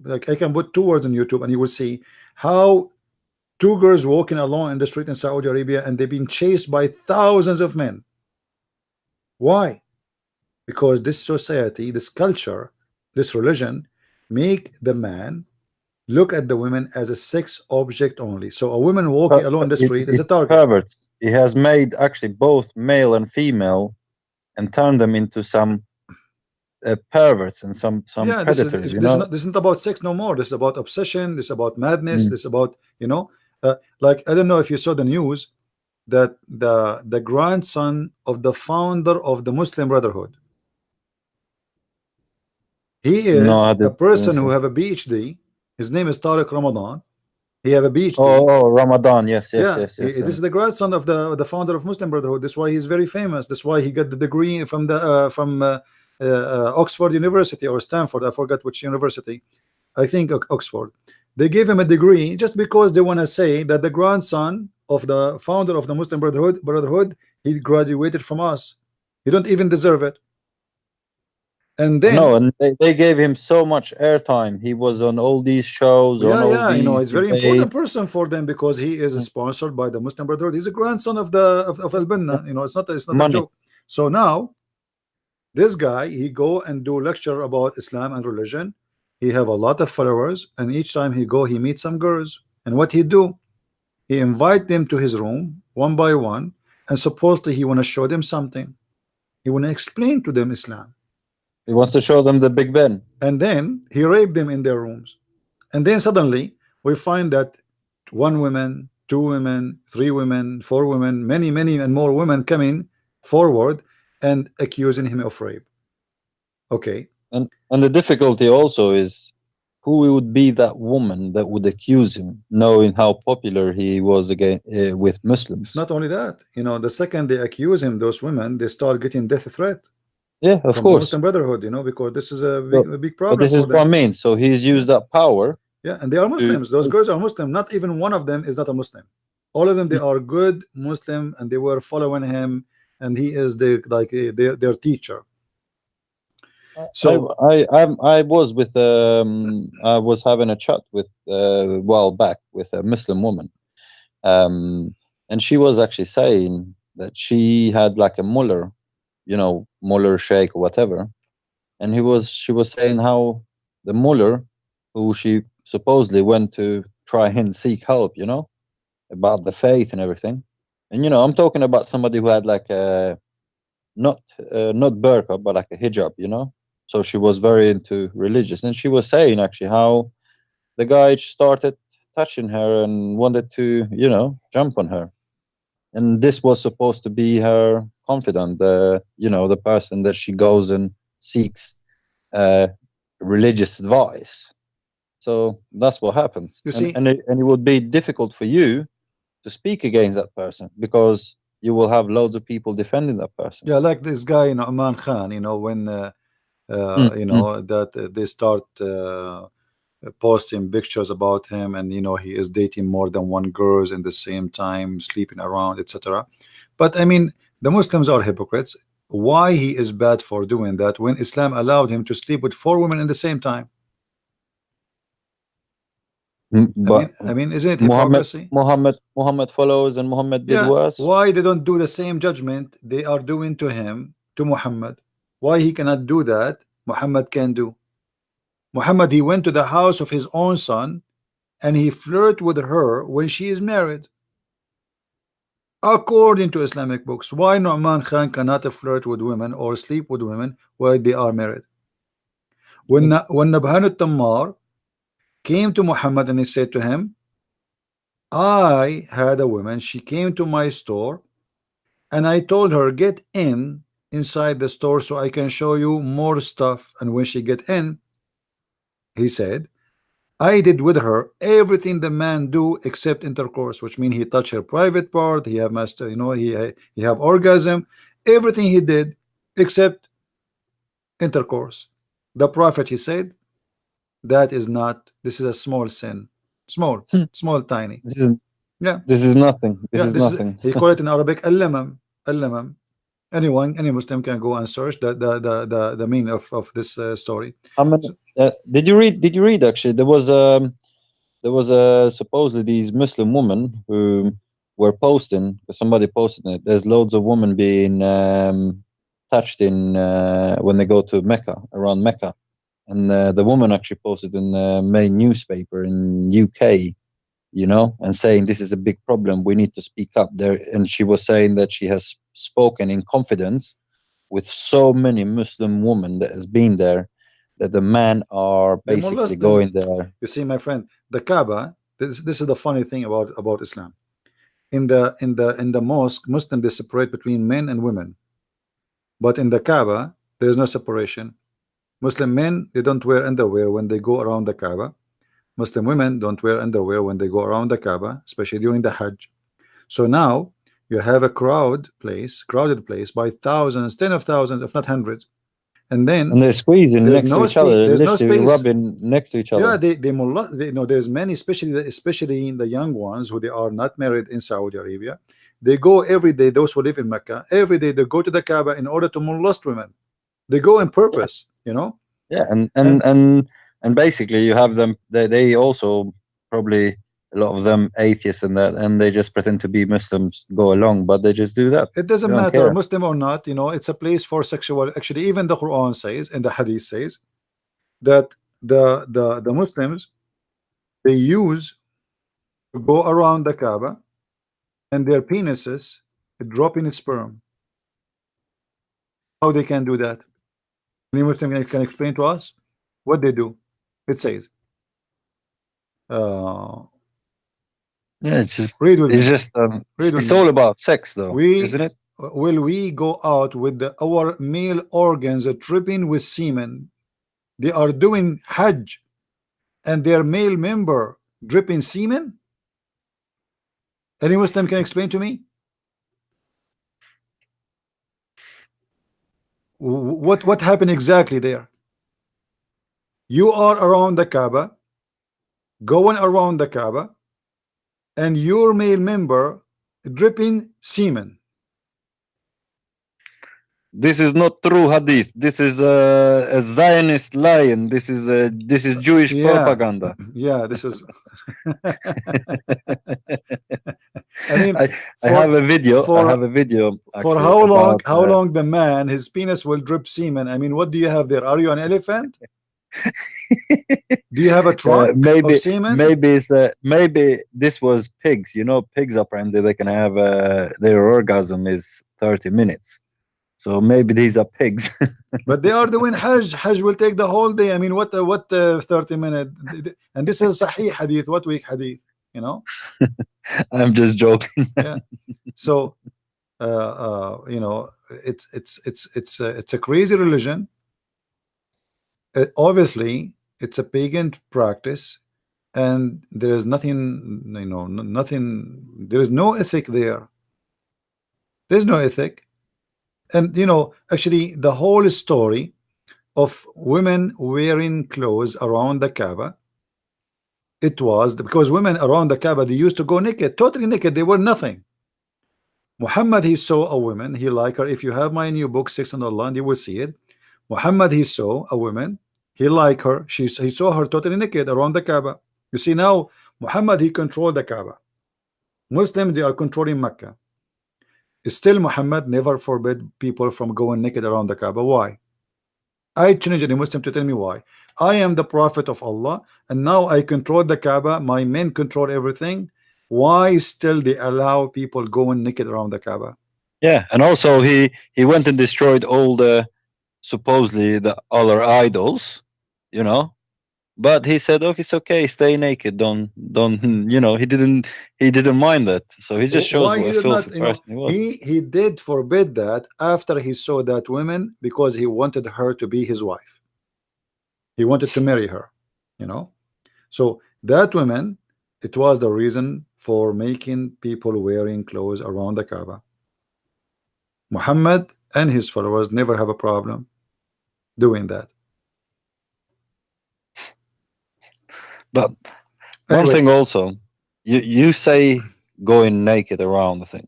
Speaker 2: like, I can put 2 words in YouTube and you will see how 2 girls walking alone in the street in Saudi Arabia and they've been chased by thousands of men. Why? Because this society, this culture, this religion make the man look at the women as a sex object only. So a woman walking alone in the street is a target.
Speaker 1: Perverts. He has made actually both male and female and turned them into some perverts and some predators.
Speaker 2: This isn't about sex no more. This is about obsession. This is about madness. This is about, like, I don't know if you saw the news that the grandson of the founder of the Muslim Brotherhood, he is a person who have a PhD. His name is Tariq Ramadan. He have a PhD.
Speaker 1: Oh, Ramadan, yes.
Speaker 2: This is the grandson of the founder of Muslim Brotherhood. That's why he's very famous. That's why he got the degree from the Oxford University or Stanford. I forgot which university. I think Oxford. They gave him a degree just because they want to say that the grandson of the founder of the Muslim Brotherhood, he graduated from us. He don't even deserve it. And then
Speaker 1: and they gave him so much airtime. He was on all these shows.
Speaker 2: He's very important person for them because he is sponsored by the Muslim Brotherhood. He's a grandson of Al-Banna. It's not a joke. So now this guy, he go and do lecture about Islam and religion. He have a lot of followers, and each time he go, he meet some girls. And what he do? He invite them to his room one by one, and supposedly he want to show them something. He want to explain to them Islam.
Speaker 1: He wants to show them the Big Ben.
Speaker 2: And then he raped them in their rooms. And then suddenly we find that 1 woman, 2 women, 3 women, 4 women, many and more women coming forward and accusing him of rape. Okay.
Speaker 1: And the difficulty also is who would be that woman that would accuse him, knowing how popular he was again with Muslims.
Speaker 2: It's not only that, the second they accuse him, those women, they start getting death threat.
Speaker 1: Yeah, of course.
Speaker 2: Muslim Brotherhood, because this is a big problem.
Speaker 1: But this is what I mean. So he's used that power.
Speaker 2: Yeah, and they are Muslims. Those girls are Muslim. Not even one of them is not a Muslim. All of them, they are good Muslim, and they were following him, and he is their teacher. So
Speaker 1: I was with I was having a chat with a while back with a Muslim woman, and she was actually saying that she had like a mullah, mullah sheikh or whatever, and she was saying how the mullah, who she supposedly went to try and seek help, about the faith and everything, and I'm talking about somebody who had like a not burqa but like a hijab, so she was very into religious, and she was saying actually how the guy started touching her and wanted to jump on her, and this was supposed to be her confidant, the person that she goes and seeks uh, religious advice. So that's what happens,
Speaker 2: you
Speaker 1: and
Speaker 2: see,
Speaker 1: and it would be difficult for you to speak against that person because you will have loads of people defending that person.
Speaker 2: yeah, like this guy, Aman Khan, when
Speaker 1: Mm, mm.
Speaker 2: that they start posting pictures about him, and he is dating more than one girl in the same time, sleeping around, etc. But I mean, the Muslims are hypocrites. Why he is bad for doing that when Islam allowed him to sleep with 4 women in the same time?
Speaker 1: But
Speaker 2: I mean, isn't it
Speaker 1: Muhammad,
Speaker 2: hypocrisy?
Speaker 1: Muhammad follows, and Muhammad did
Speaker 2: Yeah.
Speaker 1: worse.
Speaker 2: Why they don't do the same judgment they are doing to him, to Muhammad? Why he cannot do that? Muhammad can do. Muhammad, he went to the house of his own son and he flirted with her when she is married. According to Islamic books, why Nu'man Khan cannot flirt with women or sleep with women while they are married? When Nabhan al-Tammar came to Muhammad and he said to him, I had a woman, she came to my store and I told her, get inside the store so I can show you more stuff. And when she get in, he said, I did with her everything the man do except intercourse, which means he touched her private part, he have master, he have orgasm, everything he did except intercourse. The Prophet, he said, that is not, this is a small sin, small, tiny.
Speaker 1: This is
Speaker 2: Yeah,
Speaker 1: this is nothing. This
Speaker 2: yeah.
Speaker 1: is
Speaker 2: This is,
Speaker 1: nothing.
Speaker 2: he call it in Arabic al-lamam, al-lamam. Any Muslim can go and search the meaning of this story.
Speaker 1: How many?
Speaker 2: So,
Speaker 1: Did you read? Did you read? Actually, there was supposedly these Muslim women who were posting. Somebody posted it. There's loads of women being touched in when they go to Mecca, around Mecca, and the woman actually posted in the main newspaper in UK, and saying this is a big problem. We need to speak up there. And she was saying that she has spoken in confidence with so many Muslim women that has been there, that the men are
Speaker 2: they
Speaker 1: basically
Speaker 2: molest them.
Speaker 1: going there.
Speaker 2: You see, my friend, the Kaaba. This is the funny thing about Islam. In the mosque, Muslim, they separate between men and women, but in the Kaaba there is no separation. Muslim men, they don't wear underwear when they go around the Kaaba. Muslim women don't wear underwear when they go around the Kaaba, especially during the Hajj. So now you have a crowded place by thousands, tens of thousands, if not hundreds, and then
Speaker 1: And they're squeezing
Speaker 2: there's
Speaker 1: next to
Speaker 2: no
Speaker 1: each other.
Speaker 2: space.
Speaker 1: They're
Speaker 2: There's no
Speaker 1: literally
Speaker 2: space.
Speaker 1: rubbing next to each
Speaker 2: Yeah,
Speaker 1: other.
Speaker 2: they there's many, especially in the young ones who they are not married in Saudi Arabia. They go every day. Those who live in Mecca, every day they go to the Kaaba in order to molest women. They go on
Speaker 1: Yeah,
Speaker 2: purpose,
Speaker 1: yeah, and
Speaker 2: and
Speaker 1: and and and basically you have them. They also probably a lot of them atheists and that, and they just pretend to be Muslims, go along, but they just do that.
Speaker 2: it
Speaker 1: They
Speaker 2: doesn't
Speaker 1: don't
Speaker 2: matter
Speaker 1: care.
Speaker 2: Muslim or not. It's a place for sexual. Actually, even the Quran says and the Hadith says that the Muslims, they use to go around the Kaaba and their penises drop in sperm. How they can do that? Any Muslim can explain to us what they do? It says, uh,
Speaker 1: Yeah, it's just
Speaker 2: read with
Speaker 1: it's
Speaker 2: me.
Speaker 1: just
Speaker 2: Read with
Speaker 1: it's
Speaker 2: me.
Speaker 1: all about sex, though,
Speaker 2: We
Speaker 1: isn't it?
Speaker 2: will we go out with our male organs dripping with semen? They are doing Hajj and their male member dripping semen. Any Muslim can explain to me what happened exactly there? You are around the Kaaba, going around the Kaaba, and your male member dripping semen.
Speaker 1: This is not true hadith. This is a Zionist lying. This is Jewish
Speaker 2: Yeah,
Speaker 1: propaganda.
Speaker 2: yeah, this is I mean,
Speaker 1: I have
Speaker 2: for
Speaker 1: a video. I
Speaker 2: for
Speaker 1: have a video
Speaker 2: for
Speaker 1: actually about.
Speaker 2: how long the man, his penis will drip semen? I mean, what do you have there? Are you an elephant? Do you have a trunk of
Speaker 1: maybe
Speaker 2: semen?
Speaker 1: maybe this was pigs. You know, pigs apparently they can have their orgasm is 30 minutes. So maybe these are pigs.
Speaker 2: But they are doing Hajj. Hajj will take the whole day. I mean, what 30 minute? And this is Sahih hadith. What weak hadith? You know?
Speaker 1: I'm just joking.
Speaker 2: Yeah. So you know, it's a crazy religion. Obviously, it's a pagan practice, and there is nothing. You know, nothing. There is no ethic there. There's no ethic. And you know, actually, the whole story of women wearing clothes around the Kaaba, it was because women around the Kaaba, they used to go naked, totally naked. They were nothing. Muhammad, he saw a woman, he liked her. If you have my new book 600 Land, you will see it. Muhammad, he saw a woman, he liked her. He saw her totally naked around the Kaaba. You see, now Muhammad, he controlled the Kaaba. Muslims, they are controlling Mecca. Still, Muhammad never forbid people from going naked around the Kaaba. Why? I challenge any Muslim to tell me why. I am the prophet of Allah, and now I control the Kaaba. My men control everything. Why still they allow people going naked around the Kaaba?
Speaker 1: Yeah, and also he went and destroyed all the supposedly the other idols, you know. But he said, "Okay, it's okay. Stay naked. Don't." You know, he didn't mind that. So he just shows
Speaker 2: Why
Speaker 1: what
Speaker 2: he
Speaker 1: a
Speaker 2: did
Speaker 1: filthy
Speaker 2: not? You know,
Speaker 1: person he was.
Speaker 2: he did forbid that after he saw that woman because he wanted her to be his wife. He wanted to marry her. You know, so that woman, it was the reason for making people wearing clothes around the Kaaba. Muhammad and his followers never have a problem doing that.
Speaker 1: But one
Speaker 2: Anyway,
Speaker 1: thing also, you say going naked around the thing,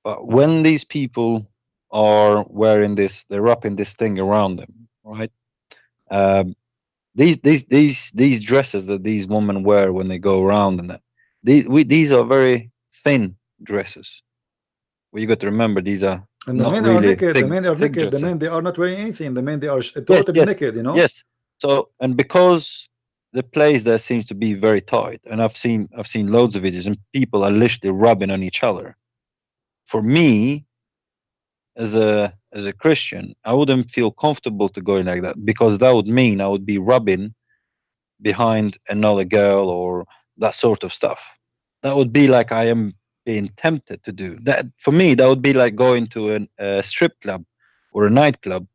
Speaker 1: but when these people are wearing this, they're wrapping this thing around them, right? Um, these dresses that these women wear when they go around and that these are very thin dresses. Well, you got to remember these are
Speaker 2: and the
Speaker 1: not
Speaker 2: men are
Speaker 1: really
Speaker 2: naked. The
Speaker 1: thick
Speaker 2: men are
Speaker 1: thick
Speaker 2: naked. The
Speaker 1: dresses.
Speaker 2: men, they are not wearing anything. The men, they are
Speaker 1: Yes,
Speaker 2: totally
Speaker 1: yes,
Speaker 2: naked. You know.
Speaker 1: yes. So and because the place there seems to be very tight, and I've seen loads of videos, and people are literally rubbing on each other. For me, as a Christian, I wouldn't feel comfortable to going like that because that would mean I would be rubbing behind another girl or that sort of stuff. That would be like I am being tempted to do that. For me, that would be like going to a strip club or a nightclub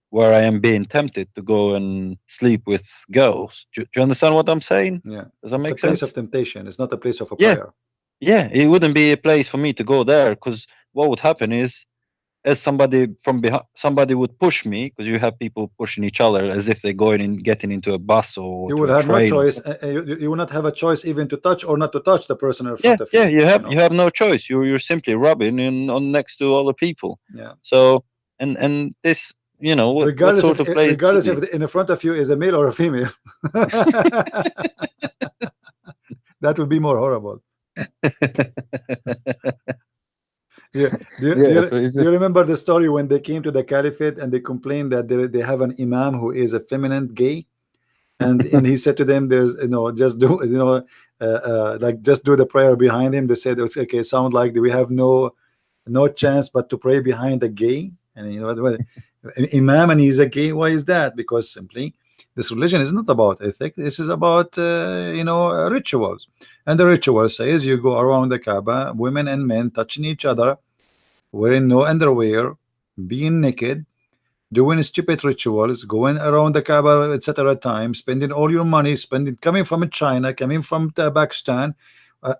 Speaker 1: where I am being tempted to go and sleep with girls. Do you understand what I'm saying?
Speaker 2: Yeah,
Speaker 1: Does that
Speaker 2: it's a
Speaker 1: make
Speaker 2: place
Speaker 1: sense?
Speaker 2: of temptation. It's not a place of a
Speaker 1: Yeah,
Speaker 2: prayer.
Speaker 1: yeah. It wouldn't be a place for me to go there because what would happen is, as somebody from behind, somebody would push me because you have people pushing each other as if they're going in, getting into a bus or
Speaker 2: You
Speaker 1: to
Speaker 2: will
Speaker 1: a
Speaker 2: have no
Speaker 1: train or
Speaker 2: choice.
Speaker 1: something.
Speaker 2: You will not have a choice even to touch or not to touch the person in
Speaker 1: Yeah,
Speaker 2: front of
Speaker 1: yeah.
Speaker 2: you.
Speaker 1: You
Speaker 2: You
Speaker 1: have
Speaker 2: know.
Speaker 1: you have no choice. You're simply rubbing in on next to other people.
Speaker 2: Yeah.
Speaker 1: So and this, what
Speaker 2: Regardless
Speaker 1: sort
Speaker 2: if
Speaker 1: of place this would
Speaker 2: regardless
Speaker 1: be?
Speaker 2: if in front of you is a male or a female, that would be more horrible. Yeah.
Speaker 1: Yeah. So it's
Speaker 2: Do you
Speaker 1: just
Speaker 2: remember the story when they came to the caliphate and they complained that they have an imam who is effeminate gay, and he said to them, "There's just do like just do the prayer behind him." They said, "Okay, sound like we have no chance but to pray behind a gay." And imam, and he's a gay. Why is that? Because simply this religion is not about ethics. This is about rituals, and the ritual says you go around the Kaaba, women and men touching each other, wearing no underwear, being naked, doing stupid rituals, going around the Kaaba, etc. Time, spending all your money, spending coming from China, coming from Pakistan,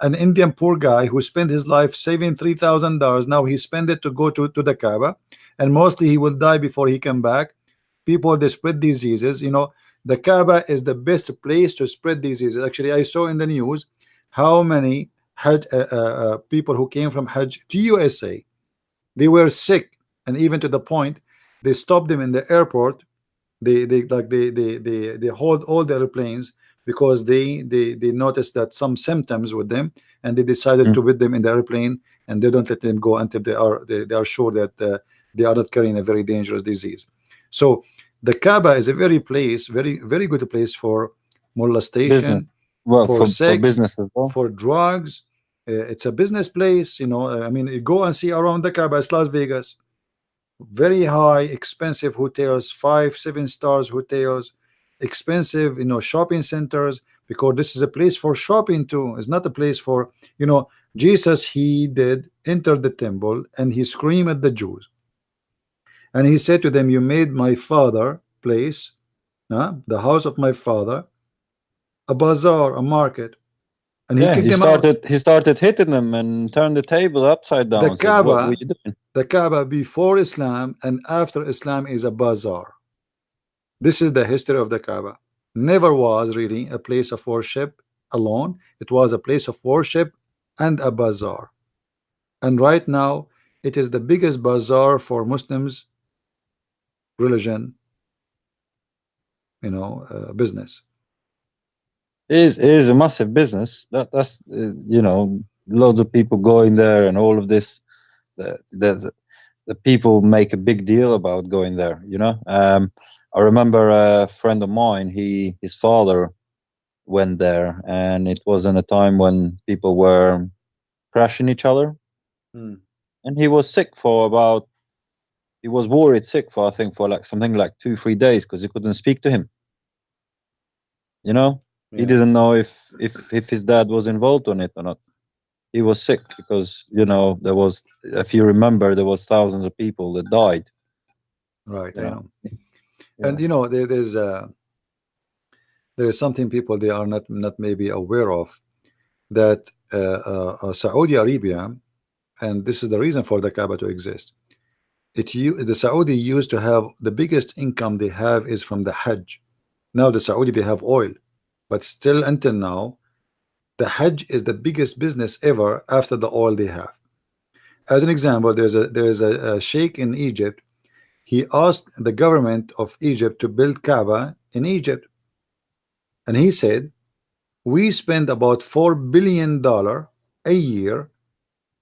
Speaker 2: an Indian poor guy who spent his life saving $3,000. Now he spent it to go to the Kaaba, and mostly he will die before he come back. People, they spread diseases. The Kaaba is the best place to spread diseases. Actually, I saw in the news how many Hajj people who came from Hajj to USA, they were sick and even to the point they stop them in the airport. They hold all the airplanes because they noticed that some symptoms with them, and they decided to put them in the airplane, and they don't let them go until they are sure that they are not carrying a very dangerous disease. So the Kaaba is a very good place for molestation,
Speaker 1: well,
Speaker 2: for
Speaker 1: for
Speaker 2: sex,
Speaker 1: business as well.
Speaker 2: for drugs. It's a business place, you know. I mean, you go and see around the Kaaba. It's Las Vegas. Very high, expensive hotels, 5-7 stars hotels, expensive, you know, shopping centers, because this is a place for shopping too. It's not a place for, you know, Jesus, he did enter the temple and he screamed at the Jews, and he said to them, you made my father place, the house of my father, a bazaar, a market, and he kicked them out.
Speaker 1: He started hitting them and turned the table upside down.
Speaker 2: The
Speaker 1: Said, what were
Speaker 2: Kaaba,
Speaker 1: you doing?
Speaker 2: the Kaaba before Islam and after Islam is a bazaar. This is the history of the Kaaba. Never was really a place of worship alone. It was a place of worship and a bazaar. And right now, it is the biggest bazaar for Muslims religion, you know, business.
Speaker 1: It is a massive business. That's you know, loads of people going there and all of this. The people make a big deal about going there. You know, I remember a friend of mine. His father went there, and it was in a time when people were crashing each other, and he was sick for about. He was worried sick for, I think, for like something like 2-3 days because he couldn't speak to him. You know, he didn't know if his dad was involved on it or not. He was sick because, you know, there was, if you remember, there was thousands of people that died.
Speaker 2: Right, I know. And you know, there is something people they are not maybe aware of, that Saudi Arabia, and this is the reason for the Kaaba to exist. The Saudi used to have the biggest income they have is from the Hajj. Now the Saudi, they have oil, but still until now the Hajj is the biggest business ever after the oil they have. As an example, there's a sheikh in Egypt. He asked the government of Egypt to build Kaaba in Egypt, and he said, we spend about $4 billion a year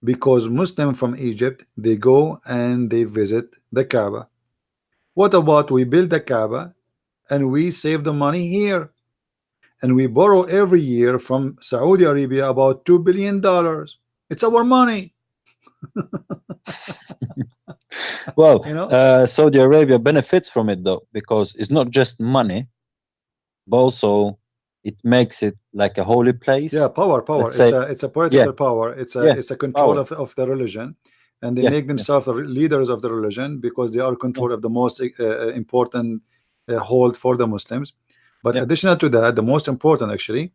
Speaker 2: because Muslims from Egypt, they go and they visit the Kaaba. What about we build the Kaaba and we save the money here, and we borrow every year from Saudi Arabia about $2 billion. It's our money.
Speaker 1: Well,
Speaker 2: you know,
Speaker 1: Saudi Arabia benefits from it though, because it's not just money, but also it makes it like a holy place.
Speaker 2: Yeah, power. It's a political power. It's a control of the religion, and they make themselves the leaders of the religion because they are control of the most important hold for the Muslims. But additional to that, the most important actually,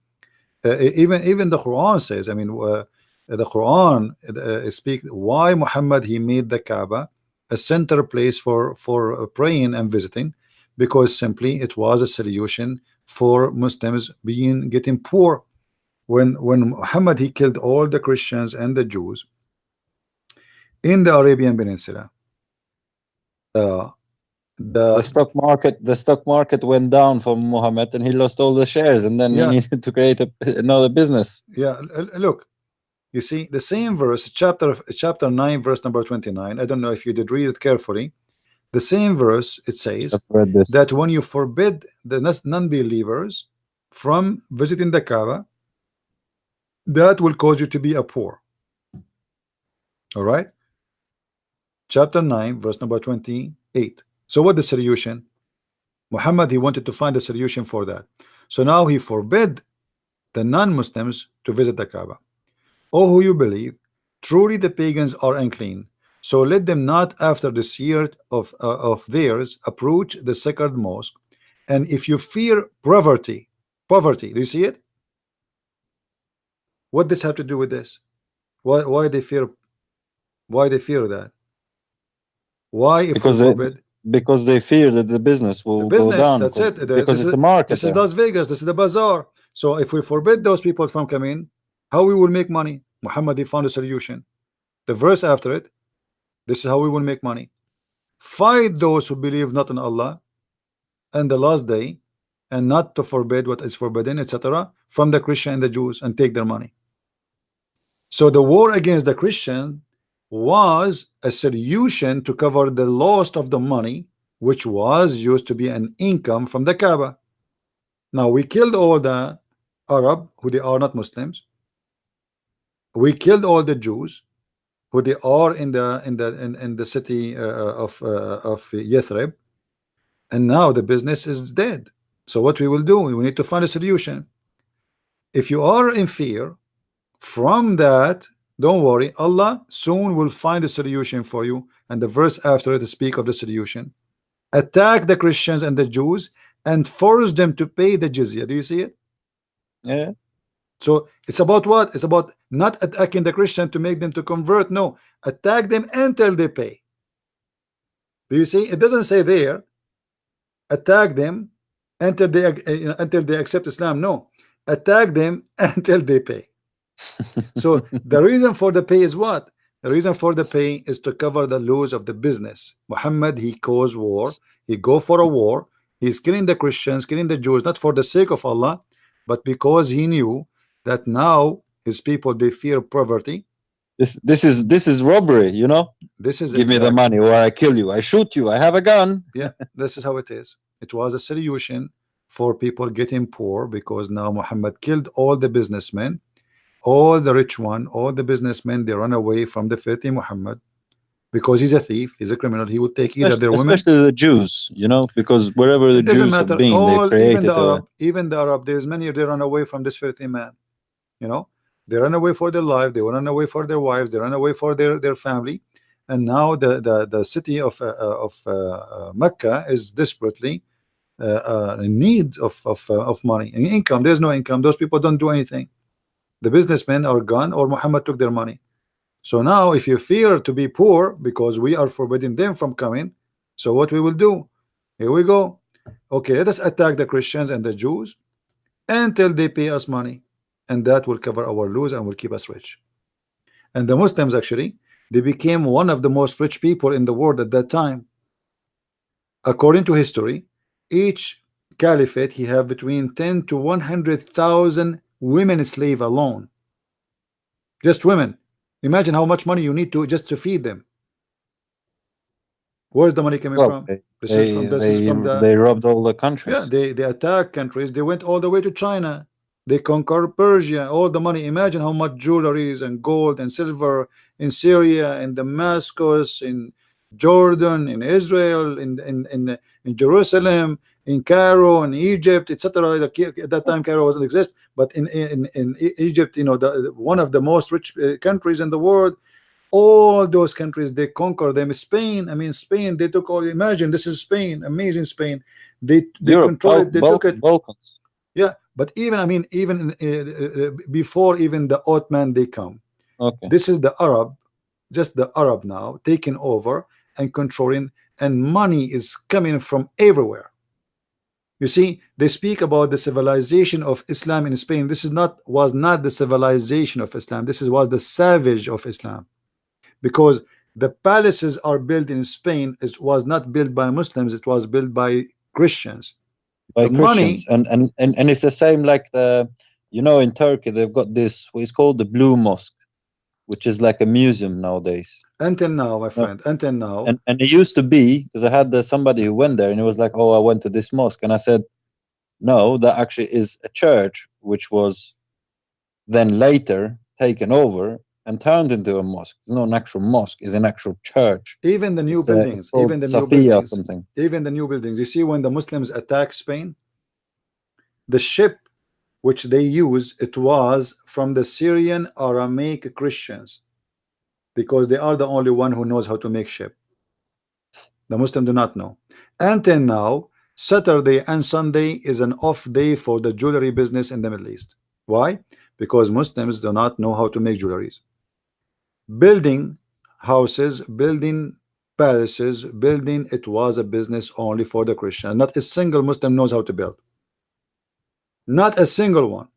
Speaker 2: even the Quran says, I mean, the Quran speak why Muhammad he made the Kaaba a center place for praying and visiting, because simply it was a solution for Muslims getting poor. When Muhammad he killed all the Christians and the Jews in the Arabian Peninsula,
Speaker 1: the stock market went down for Muhammad, and he lost all the shares, and then he needed to create another business.
Speaker 2: Look, you see the same verse, chapter 9, verse number 29. I don't know if you did read it carefully. The same verse, it says that when you forbid the non-believers from visiting the Kaaba, that will cause you to be a poor. All right, chapter 9, verse number 28. So what the solution? Muhammad he wanted to find a solution for that. So now he forbid the non-Muslims to visit the Kaaba. Oh, who you believe, truly the pagans are unclean, so let them not after this year of theirs approach the sacred mosque. And if you fear poverty, do you see it? What does this have to do with this? Why they fear? Why they fear that? Why if we forbid?
Speaker 1: Because they fear that the business will go down.
Speaker 2: That's it.
Speaker 1: Because it's the market.
Speaker 2: This is Las Vegas. This is the bazaar. So if we forbid those people from coming, how we will make money? Muhammad he found a solution. The verse after it, this is how we will make money. fight those who believe not in Allah and the last day, and not to forbid what is forbidden, etc., from the Christian and the Jews, and take their money. So the war against the Christian was a solution to cover the loss of the money, which was used to be an income from the Kaaba. Now we killed all the Arab who they are not Muslims. We killed all the Jews who they are in the city of Yathrib, and now the business is dead. So what we will do? We need to find a solution. If you are in fear from that, don't worry, Allah soon will find a solution for you. And the verse after it speak of the solution. Attack the Christians and the Jews and force them to pay the jizya. Do you see it?
Speaker 1: Yeah.
Speaker 2: So it's about what? It's about not attacking the Christian to make them to convert. No, attack them until they pay. Do you see? It doesn't say there attack them until they accept Islam. No, attack them until they pay. So the reason for the pay is what? The reason for the pay is to cover the loss of the business. Muhammad, he caused war. He go for a war. He's killing the Christians, killing the Jews, not for the sake of Allah, but because he knew that now his people, they fear poverty.
Speaker 1: This is robbery, you know.
Speaker 2: This is
Speaker 1: give me the money or I kill you. I shoot you. I have a gun.
Speaker 2: Yeah, this is how it is. It was a solution for people getting poor, because now Muhammad killed all the businessmen, all the rich one, all the businessmen. They run away from the filthy Muhammad because he's a thief, he's a criminal. He would take either their women,
Speaker 1: especially the Jews, you know, because wherever the Jews have been, they created
Speaker 2: even the Arab. There's many, they run away from this filthy man. You know, they run away for their life, they run away for their wives, they run away for their family. And now the city of Mecca is desperately in need of money and income. There's no income. Those people don't do anything. The businessmen are gone, or Muhammad took their money. So now if you fear to be poor because we are forbidding them from coming, so what we will do, here we go. Okay, let us attack the Christians and the Jews until they pay us money, and that will cover our loss and will keep us rich. And the Muslims, actually, they became one of the most rich people in the world at that time. According to history, each caliphate, he have between 10 to 100,000 women slave alone. Just women. Imagine how much money you need to just to feed them. Where's the money coming from?
Speaker 1: They robbed all the countries.
Speaker 2: Yeah, they attacked countries. They went all the way to China. They conquered Persia. All the money. Imagine how much jewelries and gold and silver in Syria, in Damascus, in Jordan, in Israel, in Jerusalem, in Cairo, in Egypt, etc. At that time, Cairo doesn't exist, but in Egypt, you know, one of the most rich countries in the world. All those countries, they conquered them. Spain, I mean, Spain, they took all. Imagine, this is Spain, amazing Spain. They controlled it. They took it.
Speaker 1: Balkans.
Speaker 2: Yeah, but even, I mean, even before even the Ottoman, they come.
Speaker 1: Okay.
Speaker 2: This is the Arab, just the Arab now taking over and controlling, and money is coming from everywhere. You see, they speak about the civilization of Islam in Spain. This was not the civilization of Islam. This was the savage of Islam, because the palaces are built in Spain. It was not built by Muslims. It was built by Christians.
Speaker 1: By Christians, and it's the same like in Turkey they've got this, what is called the Blue Mosque, which is like a museum nowadays.
Speaker 2: Until now, my friend, until now.
Speaker 1: And it used to be, because I had somebody who went there and he was like, oh, I went to this mosque. And I said, no, that actually is a church, which was then later taken over and turned into a mosque. It's not an actual mosque, it's an actual church.
Speaker 2: Even the new buildings, even the new buildings, even the new buildings. You see, when the Muslims attacked Spain, the ship which they use, it was from the Syrian Aramaic Christians, because they are the only one who knows how to make ship. The Muslims do not know. Until now, Saturday and Sunday is an off day for the jewelry business in the Middle East. Why? Because Muslims do not know how to make jewelries. Building houses, building palaces, building, it was a business only for the Christian. Not a single Muslim knows how to build. Not a single one.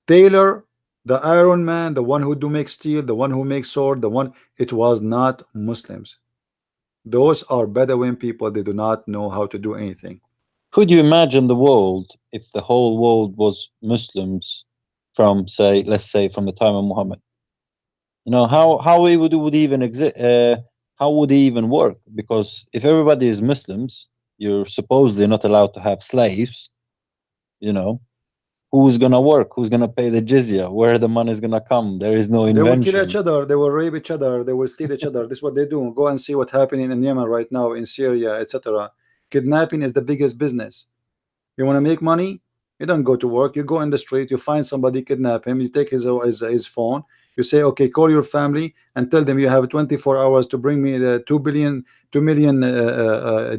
Speaker 2: Tailor, the Iron Man, the one who do make steel, the one who makes sword, the one, it was not Muslims. Those are Bedouin people. They do not know how to do anything.
Speaker 1: Could you imagine the world if the whole world was Muslims from, say, let's say, from the time of Muhammad? You know, how it would even exist? How would it even work? Because if everybody is Muslims, you're supposedly not allowed to have slaves. You know, who's gonna work? Who's gonna pay the jizya? Where the money is gonna come? There is no
Speaker 2: They will kill
Speaker 1: invention.
Speaker 2: each other. They will rape each other. They will steal each other. This is what they do. Go and see what's happening in Yemen right now, in Syria, etc. Kidnapping is the biggest business. You want to make money? You don't go to work. You go in the street. You find somebody, kidnap him. You take his phone. You say, okay, call your family and tell them you have 24 hours to bring me the 2 million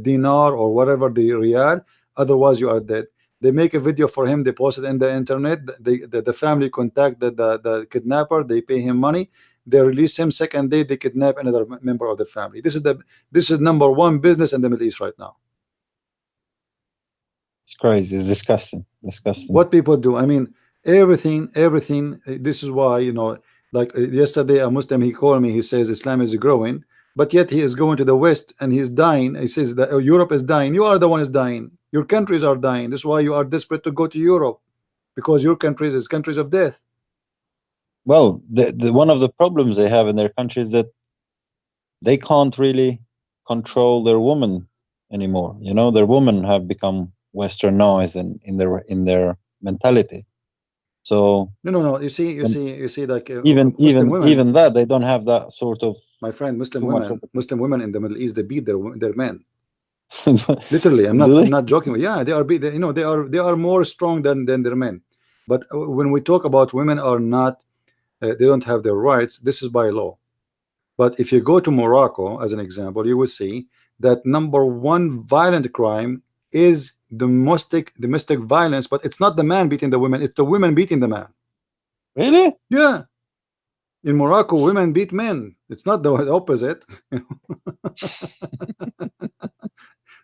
Speaker 2: dinar or whatever the riyal. Otherwise, you are dead. They make a video for him. They post it in the internet. The family contact the kidnapper. They pay him money. They release him. Second day, they kidnap another member of the family. This is number one business in the Middle East right now.
Speaker 1: It's crazy. It's disgusting. Disgusting.
Speaker 2: What people do. I mean, everything. This is why, you know, like yesterday, a Muslim, he called me. He says Islam is growing, but yet he is going to the West and he's dying. He says that Europe is dying. You are the one who's dying. Your countries are dying. This is why you are desperate to go to Europe, because your countries is countries of death.
Speaker 1: Well, the one of the problems they have in their country is that they can't really control their women anymore. You know, their women have become westernized in their mentality. So
Speaker 2: no. You see, like
Speaker 1: even that they don't have that sort of.
Speaker 2: My friend, Muslim women in the Middle East, they beat their men. Literally, I'm not joking. Yeah, they are more strong than their men. But when we talk about women are not, they don't have their rights. This is by law. But if you go to Morocco as an example, you will see that number one violent crime is domestic violence, but it's not the man beating the women, it's the women beating the man.
Speaker 1: Really?
Speaker 2: Yeah. In Morocco, women beat men. It's not the opposite.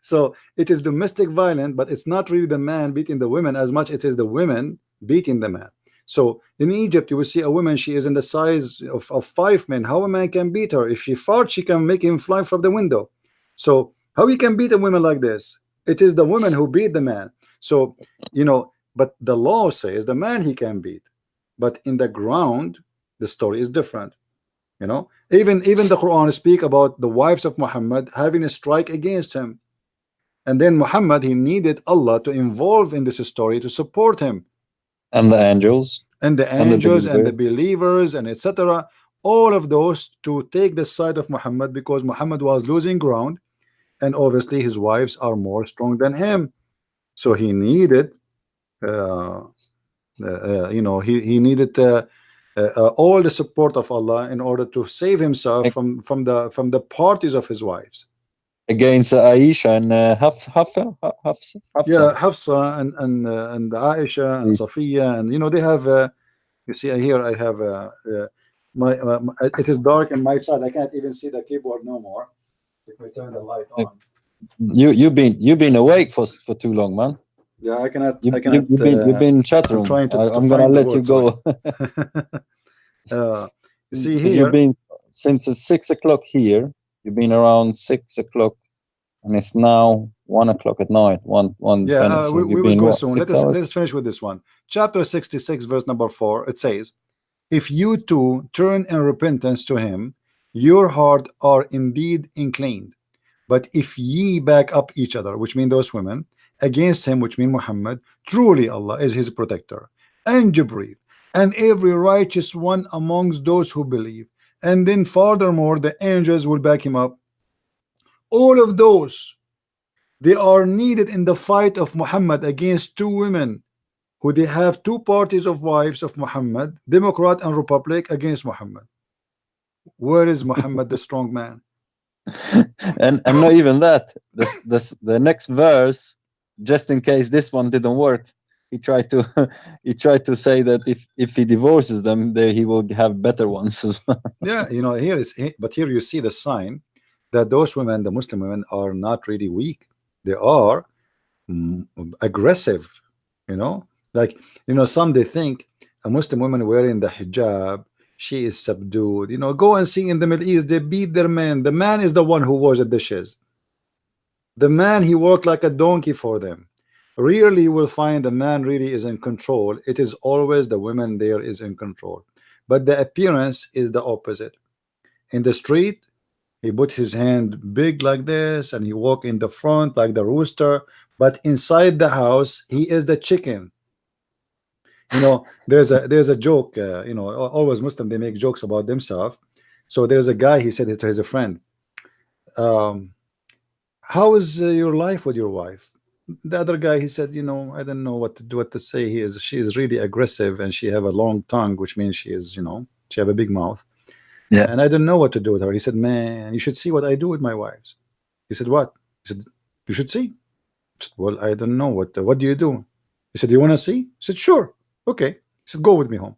Speaker 2: So it is domestic violence, but it's not really the man beating the women as much it is the women beating the man. So in Egypt, you will see a woman, she is in the size of 5 men. How a man can beat her? If she farts, she can make him fly from the window. So how he can beat a woman like this? It is the woman who beat the man. So, you know, but the law says the man he can beat. But in the ground, the story is different. You know, even the Quran speak about the wives of Muhammad having a strike against him. And then Muhammad, he needed Allah to involve in this story to support him.
Speaker 1: And the angels.
Speaker 2: And the believers and etc. All of those to take the side of Muhammad, because Muhammad was losing ground. And obviously his wives are more strong than him. So he needed, you know, he needed all the support of Allah in order to save himself from the parties of his wives.
Speaker 1: Against Aisha and Hafsa.
Speaker 2: Yeah, Hafsa and Aisha and Safiya, and you know they have. You see here I have my it is dark on my side. I can't even see the keyboard no more. If we turn the light on.
Speaker 1: You've been awake for too long, man.
Speaker 2: Yeah, I cannot.
Speaker 1: You've been chattering. I'm trying to I'm gonna let you go.
Speaker 2: You see here.
Speaker 1: You've been since it's 6 o'clock here. You've been around 6 o'clock, and it's now 1 o'clock at night. One.
Speaker 2: Yeah,
Speaker 1: so
Speaker 2: we will go soon.
Speaker 1: Let's
Speaker 2: finish with this one. Chapter 66, verse number 4. It says, "If you two turn in repentance to him, your heart are indeed inclined. But if ye back up each other," which mean those women, "against him," which mean Muhammad, "truly Allah is his protector, and Jibreel, and every righteous one amongst those who believe. And then furthermore, the angels will back him up." All of those, they are needed in the fight of Muhammad against two women, who they have two parties of wives of Muhammad, Democrat and Republic, against Muhammad. Where is Muhammad the strong man?
Speaker 1: and not even that. The next verse, just in case this one didn't work, he tried to say that if he divorces them, he will have better ones as well.
Speaker 2: Yeah, you know, but here you see the sign that those women, the Muslim women, are not really weak. They are aggressive. You know, like, you know, some they think a Muslim woman wearing the hijab She is subdued. You know, go and see in the Middle East, they beat their man. The man is the one who washed the dishes. The man, he worked like a donkey for them. Rarely you will find the man really is in control. It is always the women there is in control. But the appearance is the opposite. In the street, he put his hand big like this, and he walk in the front like the rooster. But inside the house, he is the chicken. You know, there's a joke. You know, always Muslim, they make jokes about themselves. So there's a guy, he said it to his friend, how is your life with your wife? The other guy, he said, you know, I don't know what to do, what to say. She is really aggressive, and she have a long tongue, which means she is, you know, she have a big mouth.
Speaker 1: Yeah.
Speaker 2: And I don't know what to do with her. He said, man, you should see what I do with my wives. He said, what? He said, you should see. I said, well, I don't know what do you do? He said, you want to see? He said, sure. Okay. He said, go with me home.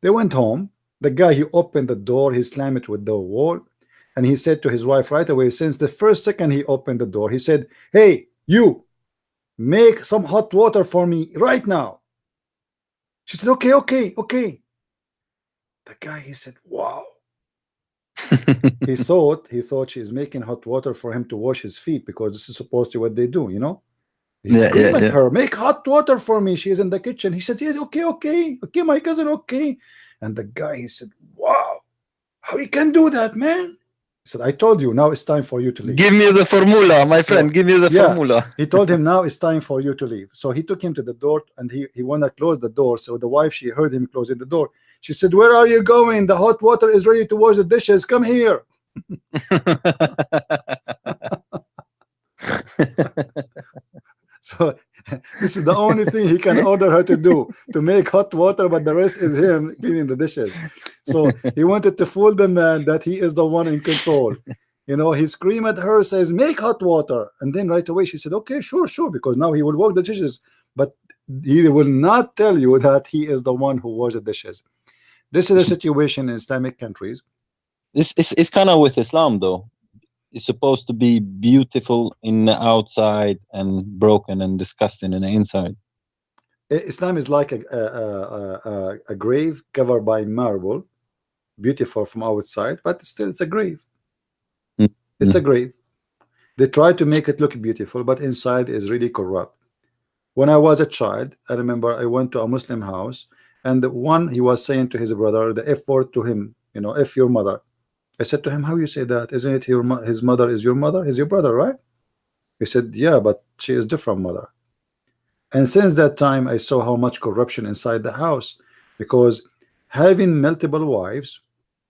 Speaker 2: They went home. The guy, he opened the door, he slammed it with the wall, and he said to his wife right away, since the first second he opened the door, he said, hey, you, make some hot water for me right now. She said, okay, okay, okay. The guy, he said, wow. he thought she is making hot water for him to wash his feet, because this is supposed to be what they do, you know. He screamed at her, make hot water for me. She is in the kitchen. He said, yes, okay, okay, okay, my cousin, okay. And the guy, he said, wow, how you can do that, man? He said, I told you, now it's time for you to leave.
Speaker 1: Give me the formula, my friend. Give me the formula.
Speaker 2: He told him, now it's time for you to leave. So he took him to the door, and he wanted to close the door. So the wife, she heard him closing the door. She said, where are you going? The hot water is ready to wash the dishes. Come here. So this is the only thing he can order her to do, to make hot water, but the rest is him cleaning the dishes. So he wanted to fool the man that he is the one in control. You know, he screamed at her, says, make hot water. And then right away she said, okay, sure, sure, because now he will wash the dishes. But he will not tell you that he is the one who washed the dishes. This is a situation in Islamic countries.
Speaker 1: It's kind of with Islam, though. It's supposed to be beautiful in the outside and broken and disgusting in the inside.
Speaker 2: Islam is like a grave covered by marble, beautiful from outside, but still it's a grave. It's a grave. They try to make it look beautiful, but inside is really corrupt. When I was a child, I remember I went to a Muslim house, and he was saying to his brother the F word to him, you know, F your mother. I said to him, how you say that? Isn't it his mother is your mother? He's your brother, right? He said, yeah, but she is different mother. And since that time, I saw how much corruption inside the house, because having multiple wives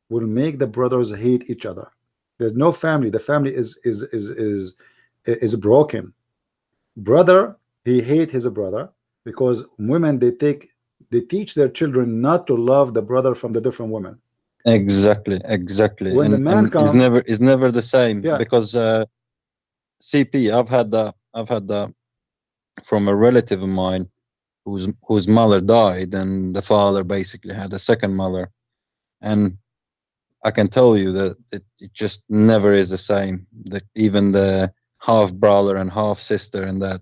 Speaker 2: will make the brothers hate each other. There's no family. The family is broken. Brother, he hates his brother, because women, they teach their children not to love the brother from the different women.
Speaker 1: Exactly.
Speaker 2: When the man comes,
Speaker 1: is never the same.
Speaker 2: Yeah.
Speaker 1: Because CP, I've had that from a relative of mine whose mother died, and the father basically had a second mother, and I can tell you that it just never is the same. That even the half brother and half sister, and that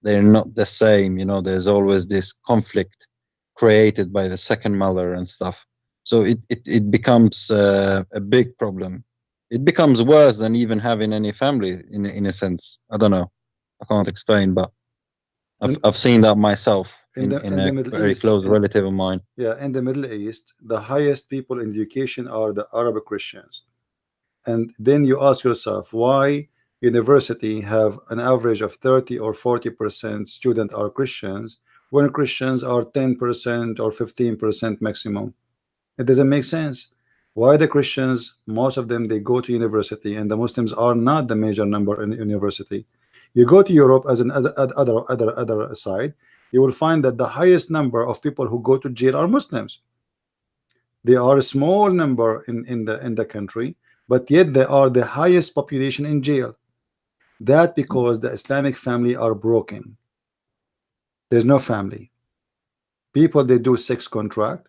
Speaker 1: they're not the same. You know, there's always this conflict created by the second mother and stuff. So it becomes a big problem. It becomes worse than even having any family in a sense. I don't know. I can't explain, but I've seen that myself in a very close relative of mine.
Speaker 2: Yeah, in the Middle East, the highest people in education are the Arab Christians. And then you ask yourself, why university have an average of 30 or 40% student are Christians, when Christians are 10% or 15% maximum? It doesn't make sense. Why the Christians, most of them, they go to university, and the Muslims are not the major number in university? You go to Europe as other side, you will find that the highest number of people who go to jail are Muslims. They are a small number in the country, but yet they are the highest population in jail. That because the Islamic family are broken. There's no family. People, they do sex contract.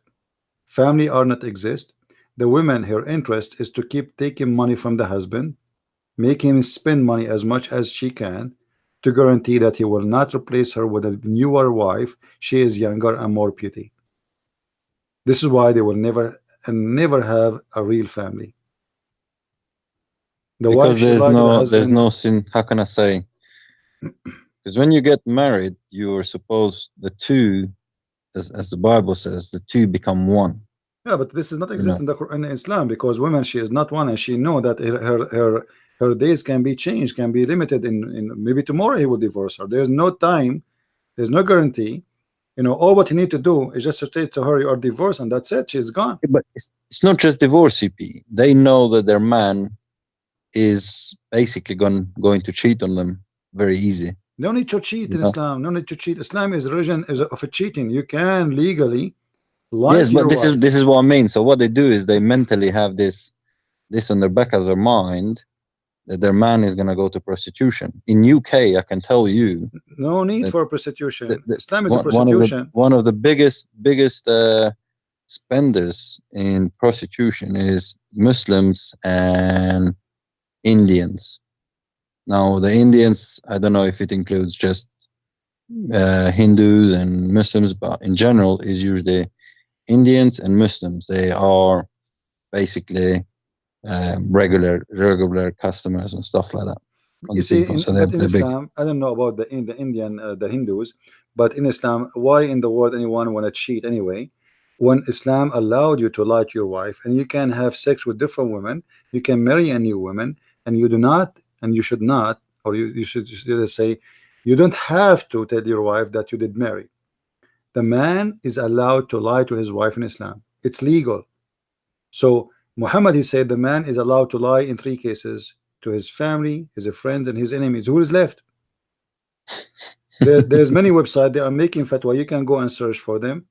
Speaker 2: Family are not exist. The woman, her interest is to keep taking money from the husband, make him spend money as much as she can, to guarantee that he will not replace her with a newer wife. She is younger and more pretty. This is why they will never and never have a real family. The wife
Speaker 1: Because
Speaker 2: should like the husband.
Speaker 1: there's no sin. How can I say? Because when you get married, you're supposed the two, as the Bible says, the two become one.
Speaker 2: Yeah, but this is not
Speaker 1: You
Speaker 2: exist
Speaker 1: know,
Speaker 2: in Islam, because women, she is not one, and she know that her days can be changed, can be limited. In maybe tomorrow he will divorce her. There's no time, there's no guarantee. You know, all what you need to do is just to say to her, you are divorced, and that's it. She's gone.
Speaker 1: but it's not just divorce, CP. They know that their man is basically going to cheat on them very easy.
Speaker 2: No need to cheat
Speaker 1: You
Speaker 2: in
Speaker 1: know?
Speaker 2: Islam. No need to cheat. Islam is religion of a cheating. You can legally lie
Speaker 1: Yes,
Speaker 2: to
Speaker 1: but
Speaker 2: your wife.
Speaker 1: this is what I mean. So what they do is they mentally have this on their back of their mind, that their man is gonna go to prostitution. In UK, I can tell you,
Speaker 2: No need
Speaker 1: that
Speaker 2: for prostitution.
Speaker 1: the,
Speaker 2: Islam is a prostitution.
Speaker 1: one of the biggest spenders in prostitution is Muslims and Indians. Now the Indians, I don't know if it includes just Hindus and Muslims, but in general is usually Indians and Muslims. They are basically regular customers and stuff like that.
Speaker 2: You see,
Speaker 1: So
Speaker 2: but in
Speaker 1: they're big.
Speaker 2: Islam, I don't know about the Indian, the Hindus, but in Islam, why in the world anyone want to cheat anyway? When Islam allowed you to lie to your wife, and you can have sex with different women, you can marry a new woman, and you do not, and you should not, or you should just say, you don't have to tell your wife that you did marry. The man is allowed to lie to his wife in Islam. It's legal. So Muhammad, he said the man is allowed to lie in 3 cases: to his family, his friends, and his enemies. Who is left? There's many websites, they are making fatwa. You can go and search for them.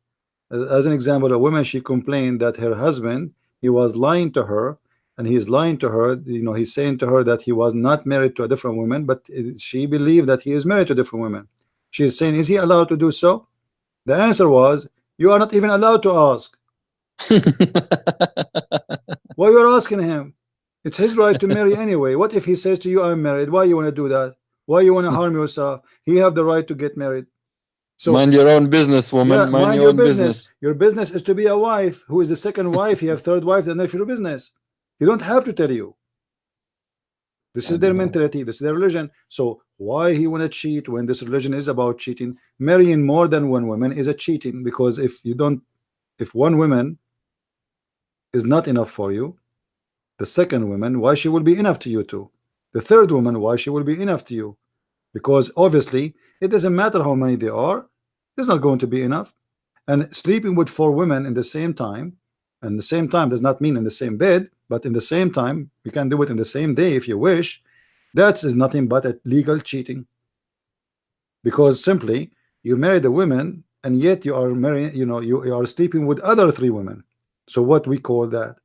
Speaker 2: As an example, a woman, she complained that her husband, he was lying to her, and he's lying to her. You know, he's saying to her that he was not married to a different woman, but she believed that he is married to a different woman. She's saying, is he allowed to do so? The answer was, you are not even allowed to ask. Why you are asking him? It's his right to marry anyway. What if he says to you, I'm married? Why you want to do that? Why you want to harm yourself? He have the right to get married. So
Speaker 1: mind your own business, woman.
Speaker 2: Yeah,
Speaker 1: mind your own business.
Speaker 2: Your business is to be a wife. Who is the second wife? You have third wife, then if your business. You don't have to tell you. This is their mentality. This is their religion. So why he want to cheat when this religion is about cheating? Marrying more than one woman is a cheating, because if one woman is not enough for you, the second woman, why she will be enough to you too? The third woman, why she will be enough to you? Because obviously it doesn't matter how many there are, it's not going to be enough. And sleeping with 4 women in the same time, and the same time does not mean in the same bed, but in the same time, you can do it in the same day if you wish. That is nothing but a legal cheating, because simply you married a woman and yet you are marrying, you are sleeping with other 3 women. So what we call that?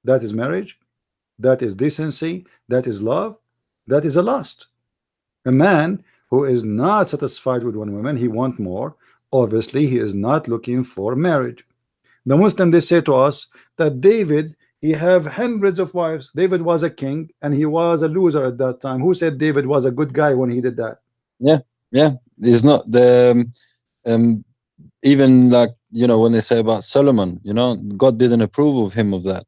Speaker 2: That is marriage, that is decency, that is love, that is a lust. A man who is not satisfied with one woman, he wants more. Obviously, he is not looking for marriage. The Muslim, they say to us that David, he have hundreds of wives. David was a king and he was a loser at that time. Who said David was a good guy when he did that?
Speaker 1: Yeah. It's not the even like, when they say about Solomon, God didn't approve of him of that.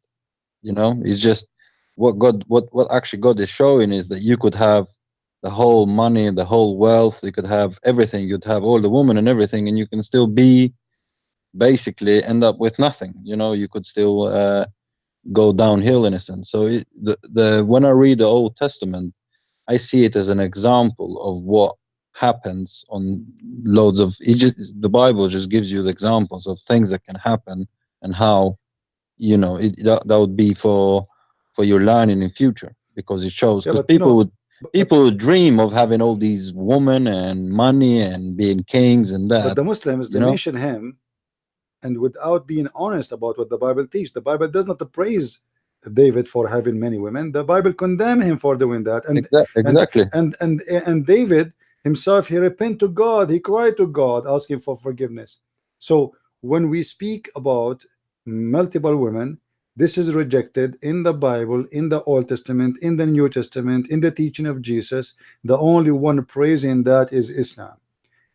Speaker 1: It's just what actually God is showing is that you could have the whole money, the whole wealth, you could have everything, you'd have all the women and everything, and you can still basically end up with nothing. You could still go downhill in a sense. So when I read the Old Testament, I see it as an example of what happens on loads of the Bible just gives you the examples of things that can happen and how that would be for your learning in future, because it shows, because people would dream of having all these women and money and being kings and that.
Speaker 2: But the Muslims, they mention him, and without being honest about what the Bible teaches. The Bible does not praise David for having many women. The Bible condemn him for doing that. And
Speaker 1: exactly.
Speaker 2: And David himself, he repent to God, he cried to God, asking for forgiveness. So when we speak about multiple women, this is rejected in the Bible, in the Old Testament, in the New Testament, in the teaching of Jesus. The only one praising that is Islam.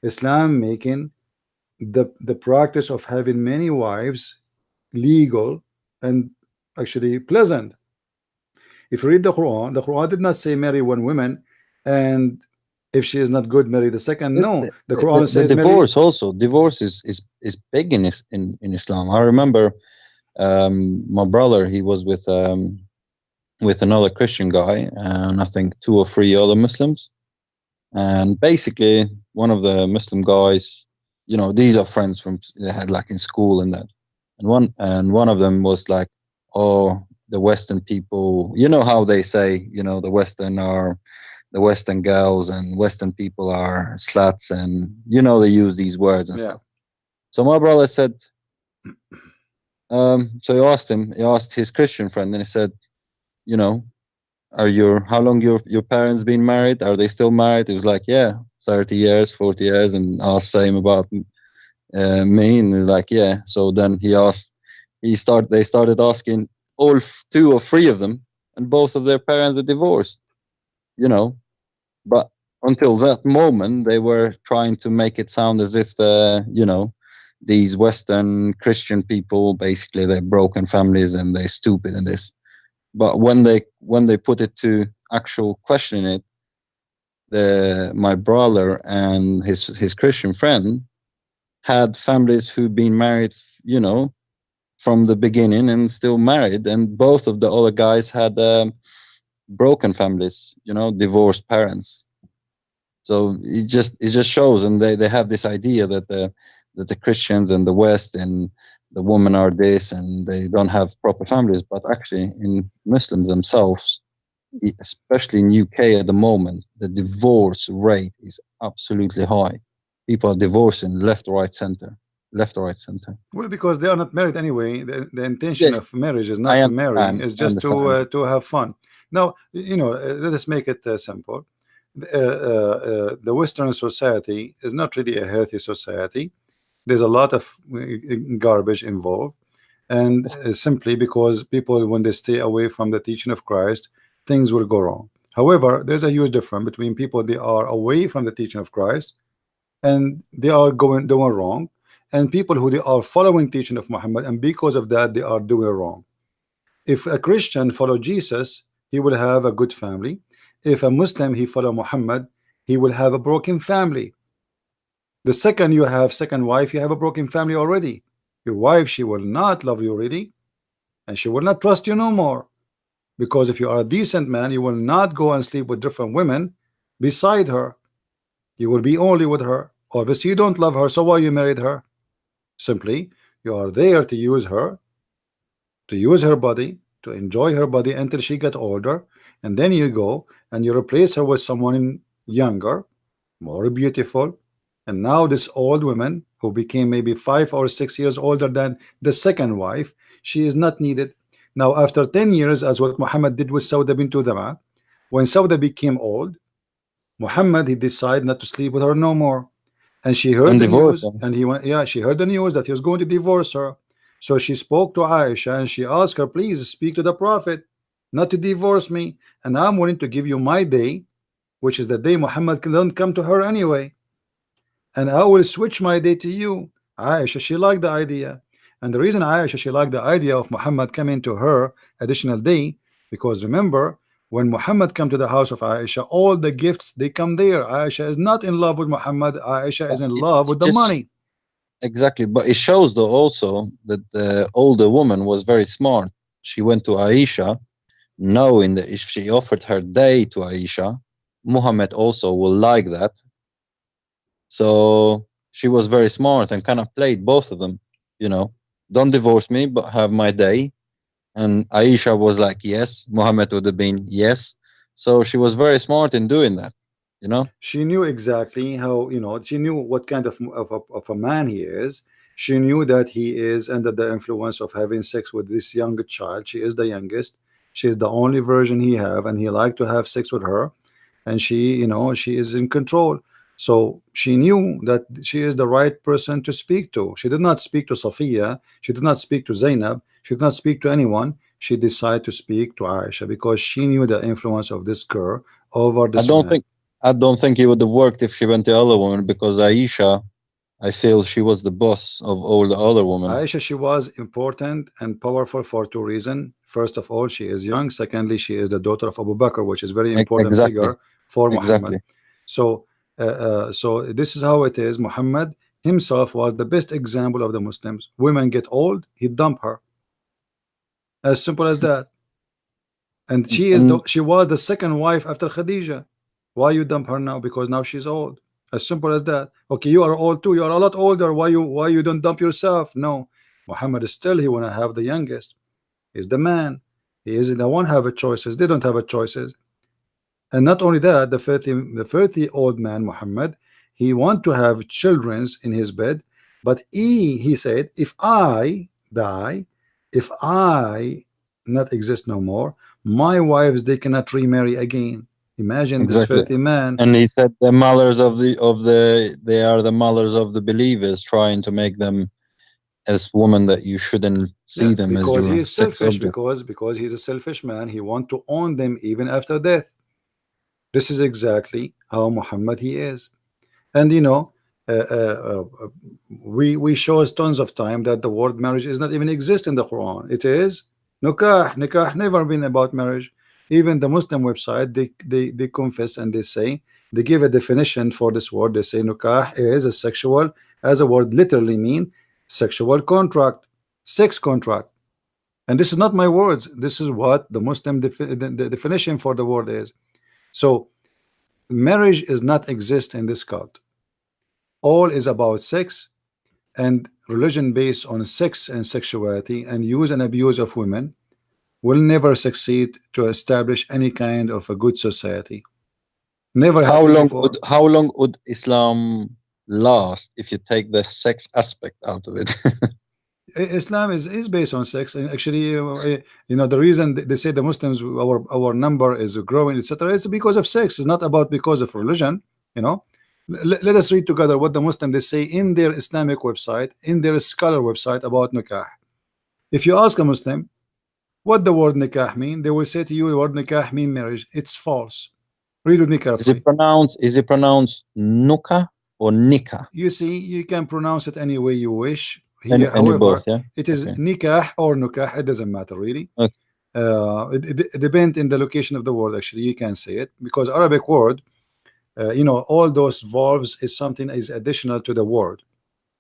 Speaker 2: Islam making the practice of having many wives legal, and actually pleasant. If you read the Quran did not say marry one woman, and if she is not good, marry the second.
Speaker 1: The,
Speaker 2: No,
Speaker 1: the,
Speaker 2: the
Speaker 1: the,
Speaker 2: Quran
Speaker 1: the
Speaker 2: says marry.
Speaker 1: divorce also. Divorce is big in Islam. I remember my brother. He was with another Christian guy, and I think two or three other Muslims. And basically, one of the Muslim guys, these are friends from they had like in school and that, and one of them was like, "Oh, the Western people, you know how they say, the Western girls and Western people are sluts, and they use these words and
Speaker 2: Yeah,
Speaker 1: stuff." So my brother said, so he asked his Christian friend, and he said, you know, how long your parents been married? Are they still married? He was like, yeah, 30 years, 40 years, and asked same about me, and he's like, yeah. So then they started asking two or three of them, and both of their parents are divorced, you know. But until that moment, they were trying to make it sound as if these Western Christian people, basically they're broken families and they're stupid and this. But when they put it to actual questioning it, my brother and his Christian friend had families who've been married, from the beginning and still married, and both of the other guys had broken families, divorced parents. So it just shows, and they have this idea that the Christians and the West and the women are this, and they don't have proper families. But actually, in Muslims themselves, especially in UK at the moment, the divorce rate is absolutely high. People are divorcing left, right, center.
Speaker 2: well, because they are not married anyway. The intention
Speaker 1: Yeah,
Speaker 2: of marriage is
Speaker 1: I
Speaker 2: not to marry;
Speaker 1: understand.
Speaker 2: it's
Speaker 1: I
Speaker 2: just
Speaker 1: understand.
Speaker 2: to have fun. Now, let us make it simple. The Western society is not really a healthy society. There's a lot of garbage involved, and simply because people, when they stay away from the teaching of Christ, things will go wrong. However, there's a huge difference between people they are away from the teaching of Christ and they are doing wrong, and people who they are following teaching of Muhammad, and because of that they are doing wrong. If a Christian follow Jesus, he will have a good family. If a Muslim he follow Muhammad, he will have a broken family. The second you have second wife, you have a broken family already. Your wife, she will not love you really, and she will not trust you no more. Because if you are a decent man, you will not go and sleep with different women beside her. You will be only with her. Obviously, you don't love her, so why you married her? Simply, you are there to use her, to use her body, to enjoy her body until she get older, and then you go and you replace her with someone younger, more beautiful, and now this old woman who became maybe 5 or 6 years older than the second wife, she is not needed. Now after 10 years, as what Muhammad did with Sauda bint Dama, when Sauda became old, Muhammad he decided not to sleep with her no more, and she heard
Speaker 1: And
Speaker 2: the
Speaker 1: divorce
Speaker 2: news,
Speaker 1: them.
Speaker 2: and he went, yeah, she heard the news that he was going to divorce her. So she spoke to Aisha and she asked her, please speak to the Prophet not to divorce me, and I'm willing to give you my day, which is the day Muhammad don't come to her anyway, and I will switch my day to you. Aisha, she liked the idea, and the reason Aisha she liked the idea of Muhammad coming to her additional day, because remember, when Muhammad come to the house of Aisha, all the gifts they come there. Aisha is not in love with Muhammad. Aisha is
Speaker 1: But
Speaker 2: in
Speaker 1: it,
Speaker 2: love with
Speaker 1: it
Speaker 2: the
Speaker 1: just
Speaker 2: money.
Speaker 1: exactly. But it shows though also that the older woman was very smart. She went to Aisha, knowing that if she offered her day to Aisha, Muhammad also will like that. So she was very smart and kind of played both of them. You know, don't divorce me, but have my day. And Aisha was like, yes. Muhammad would have been yes. So she was very smart in doing that. You know.
Speaker 2: She knew exactly how, she knew what kind of a man he is. She knew that he is under the influence of having sex with this younger child. She is the youngest. She is the only virgin he have, and he liked to have sex with her. And she, she is in control. So she knew that she is the right person to speak to. She did not speak to Safiya. She did not speak to Zainab. She did not speak to anyone. She decided to speak to Aisha because she knew the influence of this girl over
Speaker 1: I
Speaker 2: this
Speaker 1: don't
Speaker 2: man.
Speaker 1: think I don't think it would have worked if she went the other woman because Aisha, I feel she was the boss of all the other women.
Speaker 2: Aisha, she was important and powerful for two reasons. First of all, she is young. Secondly, she is the daughter of Abu Bakr, which is very important
Speaker 1: Exactly.
Speaker 2: figure for
Speaker 1: Exactly.
Speaker 2: Muhammad. So, so this is how it is. Muhammad himself was the best example of the Muslims. Women get old, he dump her. As simple as that. And she was the second wife after Khadija. Why you dump her now? Because now she's old. As simple as that. Okay, you are old too. You are a lot older. Why you don't dump yourself? No. Muhammad is still, he wanna have the youngest. He's the man. He is the one have a choices. They don't have a choices. And not only that, the 30 old man Muhammad, he want to have childrens in his bed, but he said, if I die, if I not exist no more, my wives they cannot remarry again. Imagine
Speaker 1: exactly.
Speaker 2: this 30 man.
Speaker 1: And he said the mothers of the they are the mothers of the believers, trying to make them as women that you shouldn't see them as
Speaker 2: because
Speaker 1: your
Speaker 2: he is
Speaker 1: sex
Speaker 2: selfish,
Speaker 1: object.
Speaker 2: because he's a selfish man. He want to own them even after death. This is exactly how Muhammad he is. And you know, we show us tons of time that the word marriage is not even exist in the Quran. It is nikah never been about marriage. Even the Muslim website, they confess and they say, they give a definition for this word. They say nikah is a sexual, as a word literally mean sexual contract, sex contract. And this is not my words. This is what the Muslim the definition for the word is. So marriage is not exist in this cult. All is about sex and religion based on sex and sexuality, and use and abuse of women will never succeed to establish any kind of a good society. Never happened before.
Speaker 1: How long would Islam last if you take the sex aspect out of it?
Speaker 2: Islam is based on sex, and actually, you know, the reason they say the Muslims, our number is growing, etc., it's because of sex. It's not about because of religion. You know, let us read together what the Muslims they say in their Islamic website, in their scholar website about nikah. If you ask a Muslim what the word nikah mean, they will say to you the word nikah mean marriage. It's false. Read with me carefully.
Speaker 1: Is it pronounced nuka or nika?
Speaker 2: You see, you can pronounce it any way you wish.
Speaker 1: Any
Speaker 2: Here, however,
Speaker 1: both, yeah?
Speaker 2: it is
Speaker 1: Okay.
Speaker 2: nikah or nukah. It doesn't matter really.
Speaker 1: Okay.
Speaker 2: It depends in the location of the word. Actually, you can say it because Arabic word, you know, all those vowels is something is additional to the word.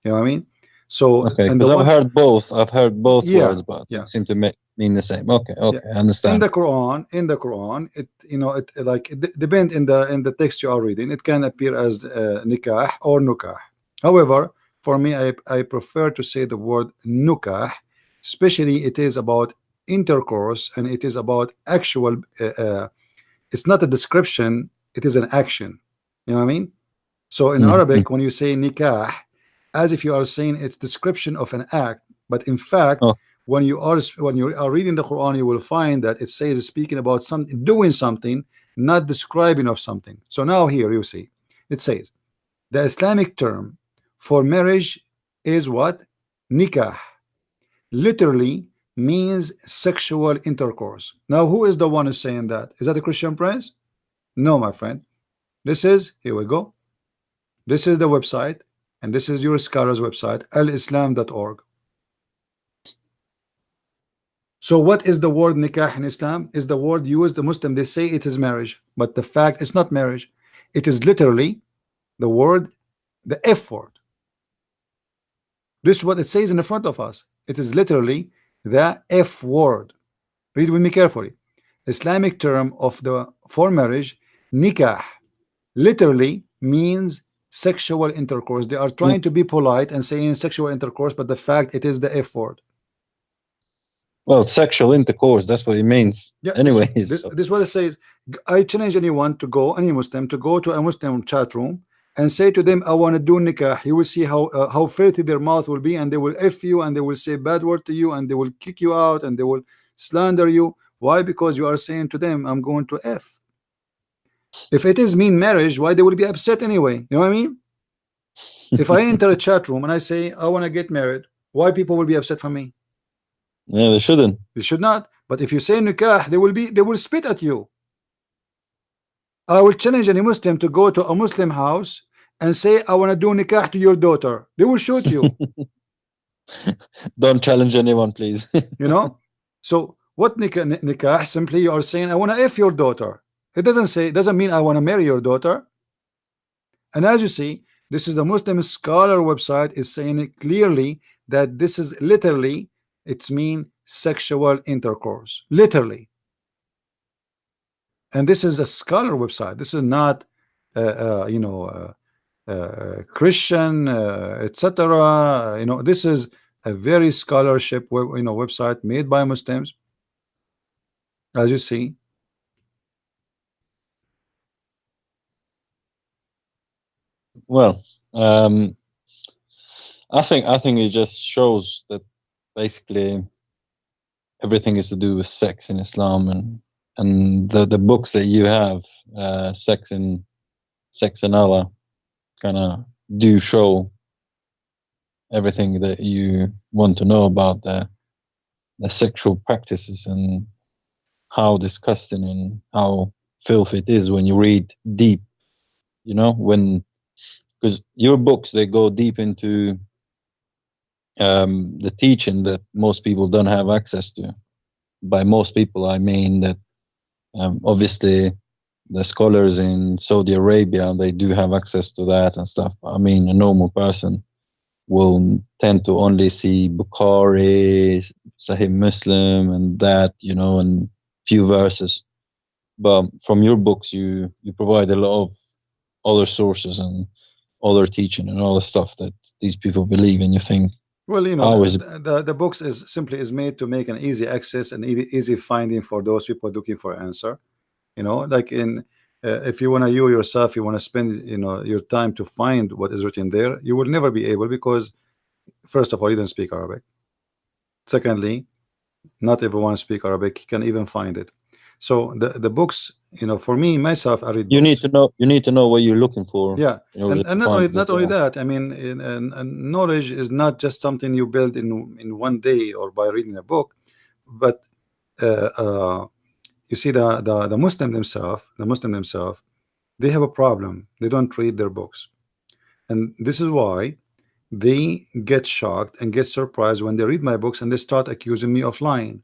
Speaker 2: You know what I mean? So
Speaker 1: okay,
Speaker 2: and
Speaker 1: because I've heard both. I've heard both words, but
Speaker 2: yeah,
Speaker 1: they seem to mean the same. Okay, okay, I understand.
Speaker 2: In the Quran, it, you know, it like it depends in the text you are reading. It can appear as nikah or nukah. However, for me, I prefer to say the word nukah, especially it is about intercourse and it is about actual. It's not a description; it is an action. You know what I mean? So in Arabic, when you say nikah, as if you are saying it's description of an act, but in fact, when you are reading the Quran, you will find that it says speaking about something, doing something, not describing of something. So now here you see, it says the Islamic term for marriage is what? Nikah. Literally means sexual intercourse. Now, who is the one who's saying that? Is that a Christian prince? No, my friend. This is, here we go. This is the website, and this is your scholar's website, alislam.org. So what is the word nikah in Islam? Is the word used, the Muslim, they say it is marriage, but the fact it's not marriage. It is literally the word, the F word. This is what it says in the front of us. It is literally the F word. Read with me carefully. Islamic term of the for marriage, nikah, literally means sexual intercourse. They are trying to be polite and saying sexual intercourse, but the fact it is the F word.
Speaker 1: Well, sexual intercourse, that's what it means.
Speaker 2: Yeah,
Speaker 1: anyways,
Speaker 2: this is what it says. I challenge anyone to go, any Muslim, to go to a Muslim chat room and say to them, I want to do nikah. You will see how filthy their mouth will be, and they will F you, and they will say bad word to you, and they will kick you out, and they will slander you. Why? Because you are saying to them, I'm going to F. If it is mean marriage, why they will be upset anyway? You know what I mean? If I enter a chat room and I say I want to get married, why people will be upset for me?
Speaker 1: Yeah, they shouldn't.
Speaker 2: They should not. But if you say nikah, they will spit at you. I will challenge any Muslim to go to a Muslim house and say, I want to do nikah to your daughter, they will shoot you.
Speaker 1: Don't challenge anyone, please.
Speaker 2: You know. So what nikah? Simply you are saying, I want to F your daughter. It doesn't mean I want to marry your daughter. And as you see, this is the Muslim scholar website is saying it clearly that this is literally, it's mean sexual intercourse, literally. And this is a scholar website. This is not you know, Christian, etc. You know, this is a very scholarship website made by Muslims, as you see.
Speaker 1: Well, I think it just shows that basically everything is to do with sex in Islam, and the books that you have, sex and Allah, kind of do show everything that you want to know about the sexual practices and how disgusting and how filthy it is when you read deep, you know, because your books, they go deep into the teaching that most people don't have access to. By most people, I mean that obviously the scholars in Saudi Arabia, they do have access to that and stuff. I mean, a normal person will tend to only see Bukhari, Sahih Muslim, and that, you know, and few verses. But from your books, you provide a lot of other sources and other teaching and all the stuff that these people believe in. You think,
Speaker 2: well, you know, the books is simply made to make an easy access and easy finding for those people looking for an answer. You know, like in if you want to, you yourself, you want to spend, you know, your time to find what is written there, you will never be able, because first of all, you don't speak Arabic. Secondly, not everyone speak Arabic can even find it. So the books, you know, for me myself, I read books.
Speaker 1: You need to know what you're looking for.
Speaker 2: Yeah, and not only that. I mean, and knowledge is not just something you build in one day or by reading a book, but you see the Muslim themselves, they have a problem. They don't read their books, and this is why they get shocked and get surprised when they read my books and they start accusing me of lying,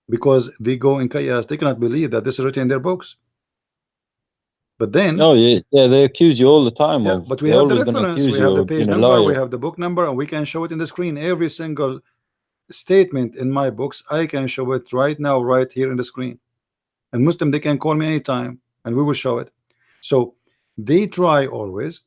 Speaker 2: because they go in chaos. They cannot believe that this is written in their books. But then,
Speaker 1: oh yeah, they accuse you all the time.
Speaker 2: Yeah,
Speaker 1: of
Speaker 2: but we have the reference, we have the page number,
Speaker 1: liar.
Speaker 2: we have the book number, and we can show it in the screen. Every single statement in my books, I can show it right now, right here in the screen. And Muslim, they can call me anytime, and we will show it. So they try always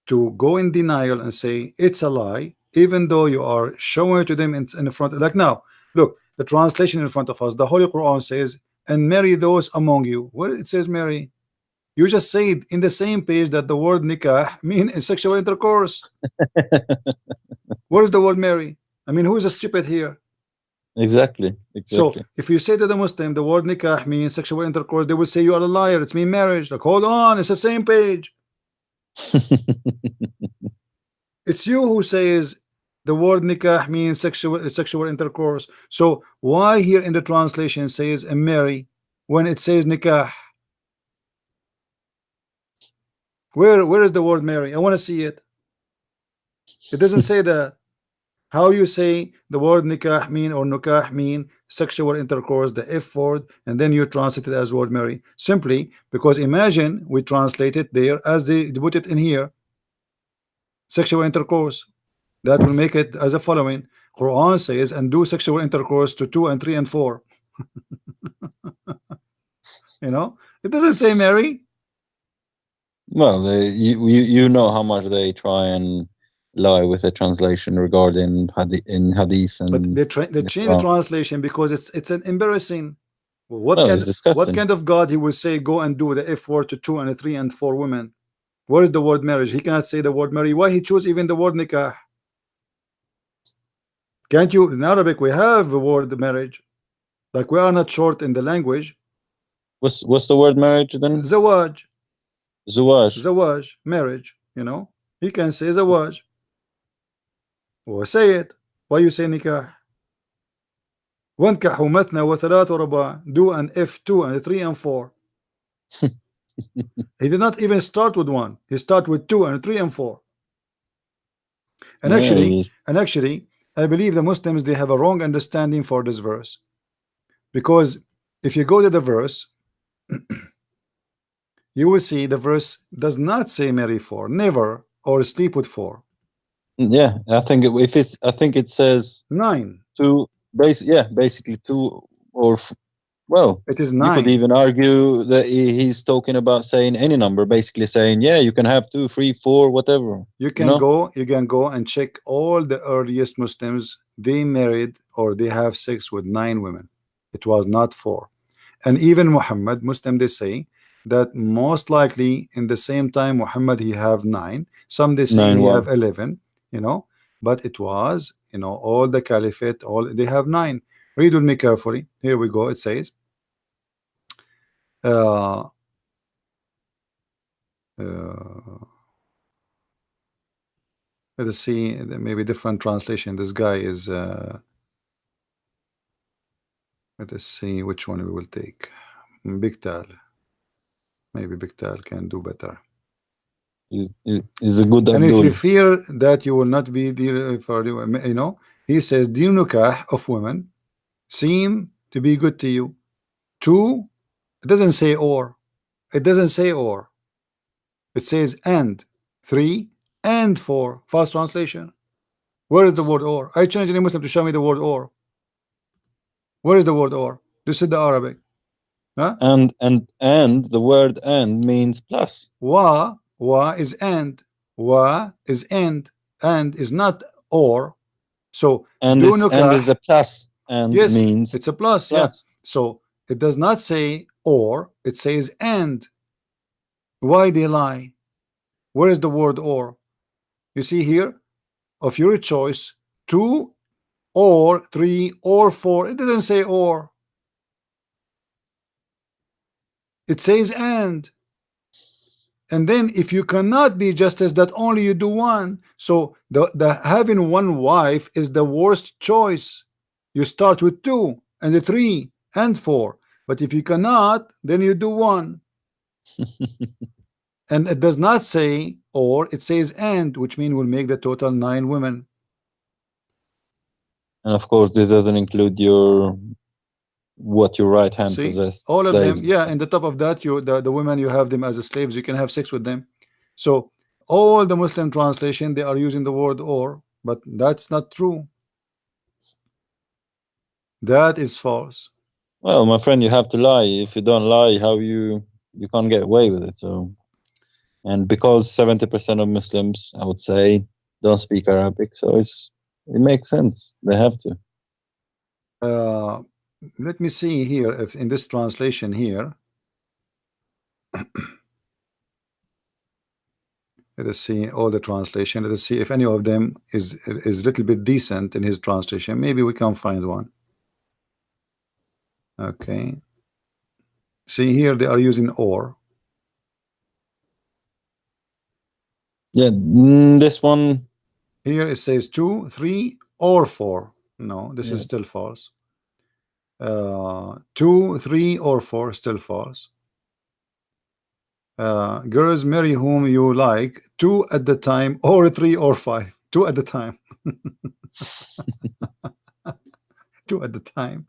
Speaker 2: to go in denial and say it's a lie, even though you are showing it to them in front. Like now, look, the translation in front of us, the Holy Quran says, and marry those among you. What it says marry? You just said in the same page that the word nikah means sexual intercourse. Where is the word marry? I mean, who is a stupid here?
Speaker 1: Exactly.
Speaker 2: So if you say to the Muslim the word nikah means sexual intercourse, they will say you are a liar. It's mean marriage. Like, hold on, it's the same page. It's you who says the word nikah means sexual intercourse. So why here in the translation says marry when it says nikah? Where is the word marry? I want to see it. It doesn't say that. How you say the word nikah mean or nukah mean sexual intercourse, the F word, and then you translate it as word marry? Simply because imagine we translate it there as they put it in here, sexual intercourse. That will make it as a following. Quran says, and do sexual intercourse to 2 and 3 and 4. You know, it doesn't say marry.
Speaker 1: Well, you know how much they try and lie with the translation regarding hadith, and
Speaker 2: but they change the translation because it's an embarrassing. What kind of God he will say go and do the F word to 2 and 3 and 4 women? Where is the word marriage? He cannot say the word marry. Why he choose even the word nikah? Can't you? In Arabic we have the word marriage. Like, we are not short in the language.
Speaker 1: What's the word marriage then?
Speaker 2: Zawaj.
Speaker 1: Zawaj,
Speaker 2: marriage. You know, he can say zawaj. Or say it. Why you say nikah? وانكحوا مثنى وثلاث ورباع. Do an F2 and 3 and 4. He did not even start with 1. He started with 2 and 3 and 4. And
Speaker 1: Yeah,
Speaker 2: actually, I believe the Muslims, they have a wrong understanding for this verse, because if you go to the verse, you will see the verse does not say marry 4, never, or sleep with 4.
Speaker 1: yeah. I think if it's, I think it says
Speaker 2: 9.
Speaker 1: two. Basically 2 or well,
Speaker 2: It is
Speaker 1: you could
Speaker 2: 9.
Speaker 1: even argue that he's talking about saying any number, basically saying, yeah, you can have 2, 3, 4, whatever.
Speaker 2: You can go and check all the earliest Muslims. They married or they have sex with 9 women. It was not 4. And even Muhammad, Muslim, they say that most likely in the same time Muhammad he have 9. Some they say
Speaker 1: 9
Speaker 2: he
Speaker 1: what?
Speaker 2: have 11. But it was, all the caliphate, all they have 9. Read with me carefully. Here we go. It says, uh, let us see, maybe different translation. This guy is let us see which one we will take. Big Tal. Maybe Big Tal can do better.
Speaker 1: Is a good
Speaker 2: And if
Speaker 1: Abdul.
Speaker 2: you fear that you will not be dear for he says dinukah of women seem to be good to you. 2, it doesn't say or. It doesn't say or. It says and. 3 and 4. Fast translation. Where is the word or? I challenge any Muslim to show me the word or. Where is the word or? This is the Arabic. Huh?
Speaker 1: And the word and means plus.
Speaker 2: Wa is and. Wa is and is not or. So
Speaker 1: And is a plus, and
Speaker 2: yes,
Speaker 1: means
Speaker 2: it's a plus. Yeah. So it does not say or, it says and. Why they lie? Where is the word or? You see here, of your choice, 2 or 3 or 4. It doesn't say or. It says and. And then if you cannot be justice, that only you do 1. So the having 1 wife is the worst choice. You start with 2 and 3 and 4. But if you cannot, then you do 1. And it does not say or, it says and, which means will make the total 9 women.
Speaker 1: And of course, this doesn't include what your right hand possessed.
Speaker 2: All of them,
Speaker 1: Slaves.
Speaker 2: yeah. And the top of that, the women, you have them as slaves. You can have sex with them. So all the Muslim translation, they are using the word or, but that's not true. That is false.
Speaker 1: Well, my friend, you have to lie. If you don't lie, how you can't get away with it. So, and because 70% of Muslims, I would say, don't speak Arabic, so it makes sense. They have to.
Speaker 2: Let me see here if in this translation here. Let us see all the translation. Let us see if any of them is a little bit decent in his translation. Maybe we can find one. Okay. See here they are using or.
Speaker 1: Yeah, this one.
Speaker 2: Here it says 2, 3, or 4. No, this is still false. 2, 3, or 4, still false. Girls marry whom you like, 2 at the time, or 3 or 5. 2 at the time. 2 at the time.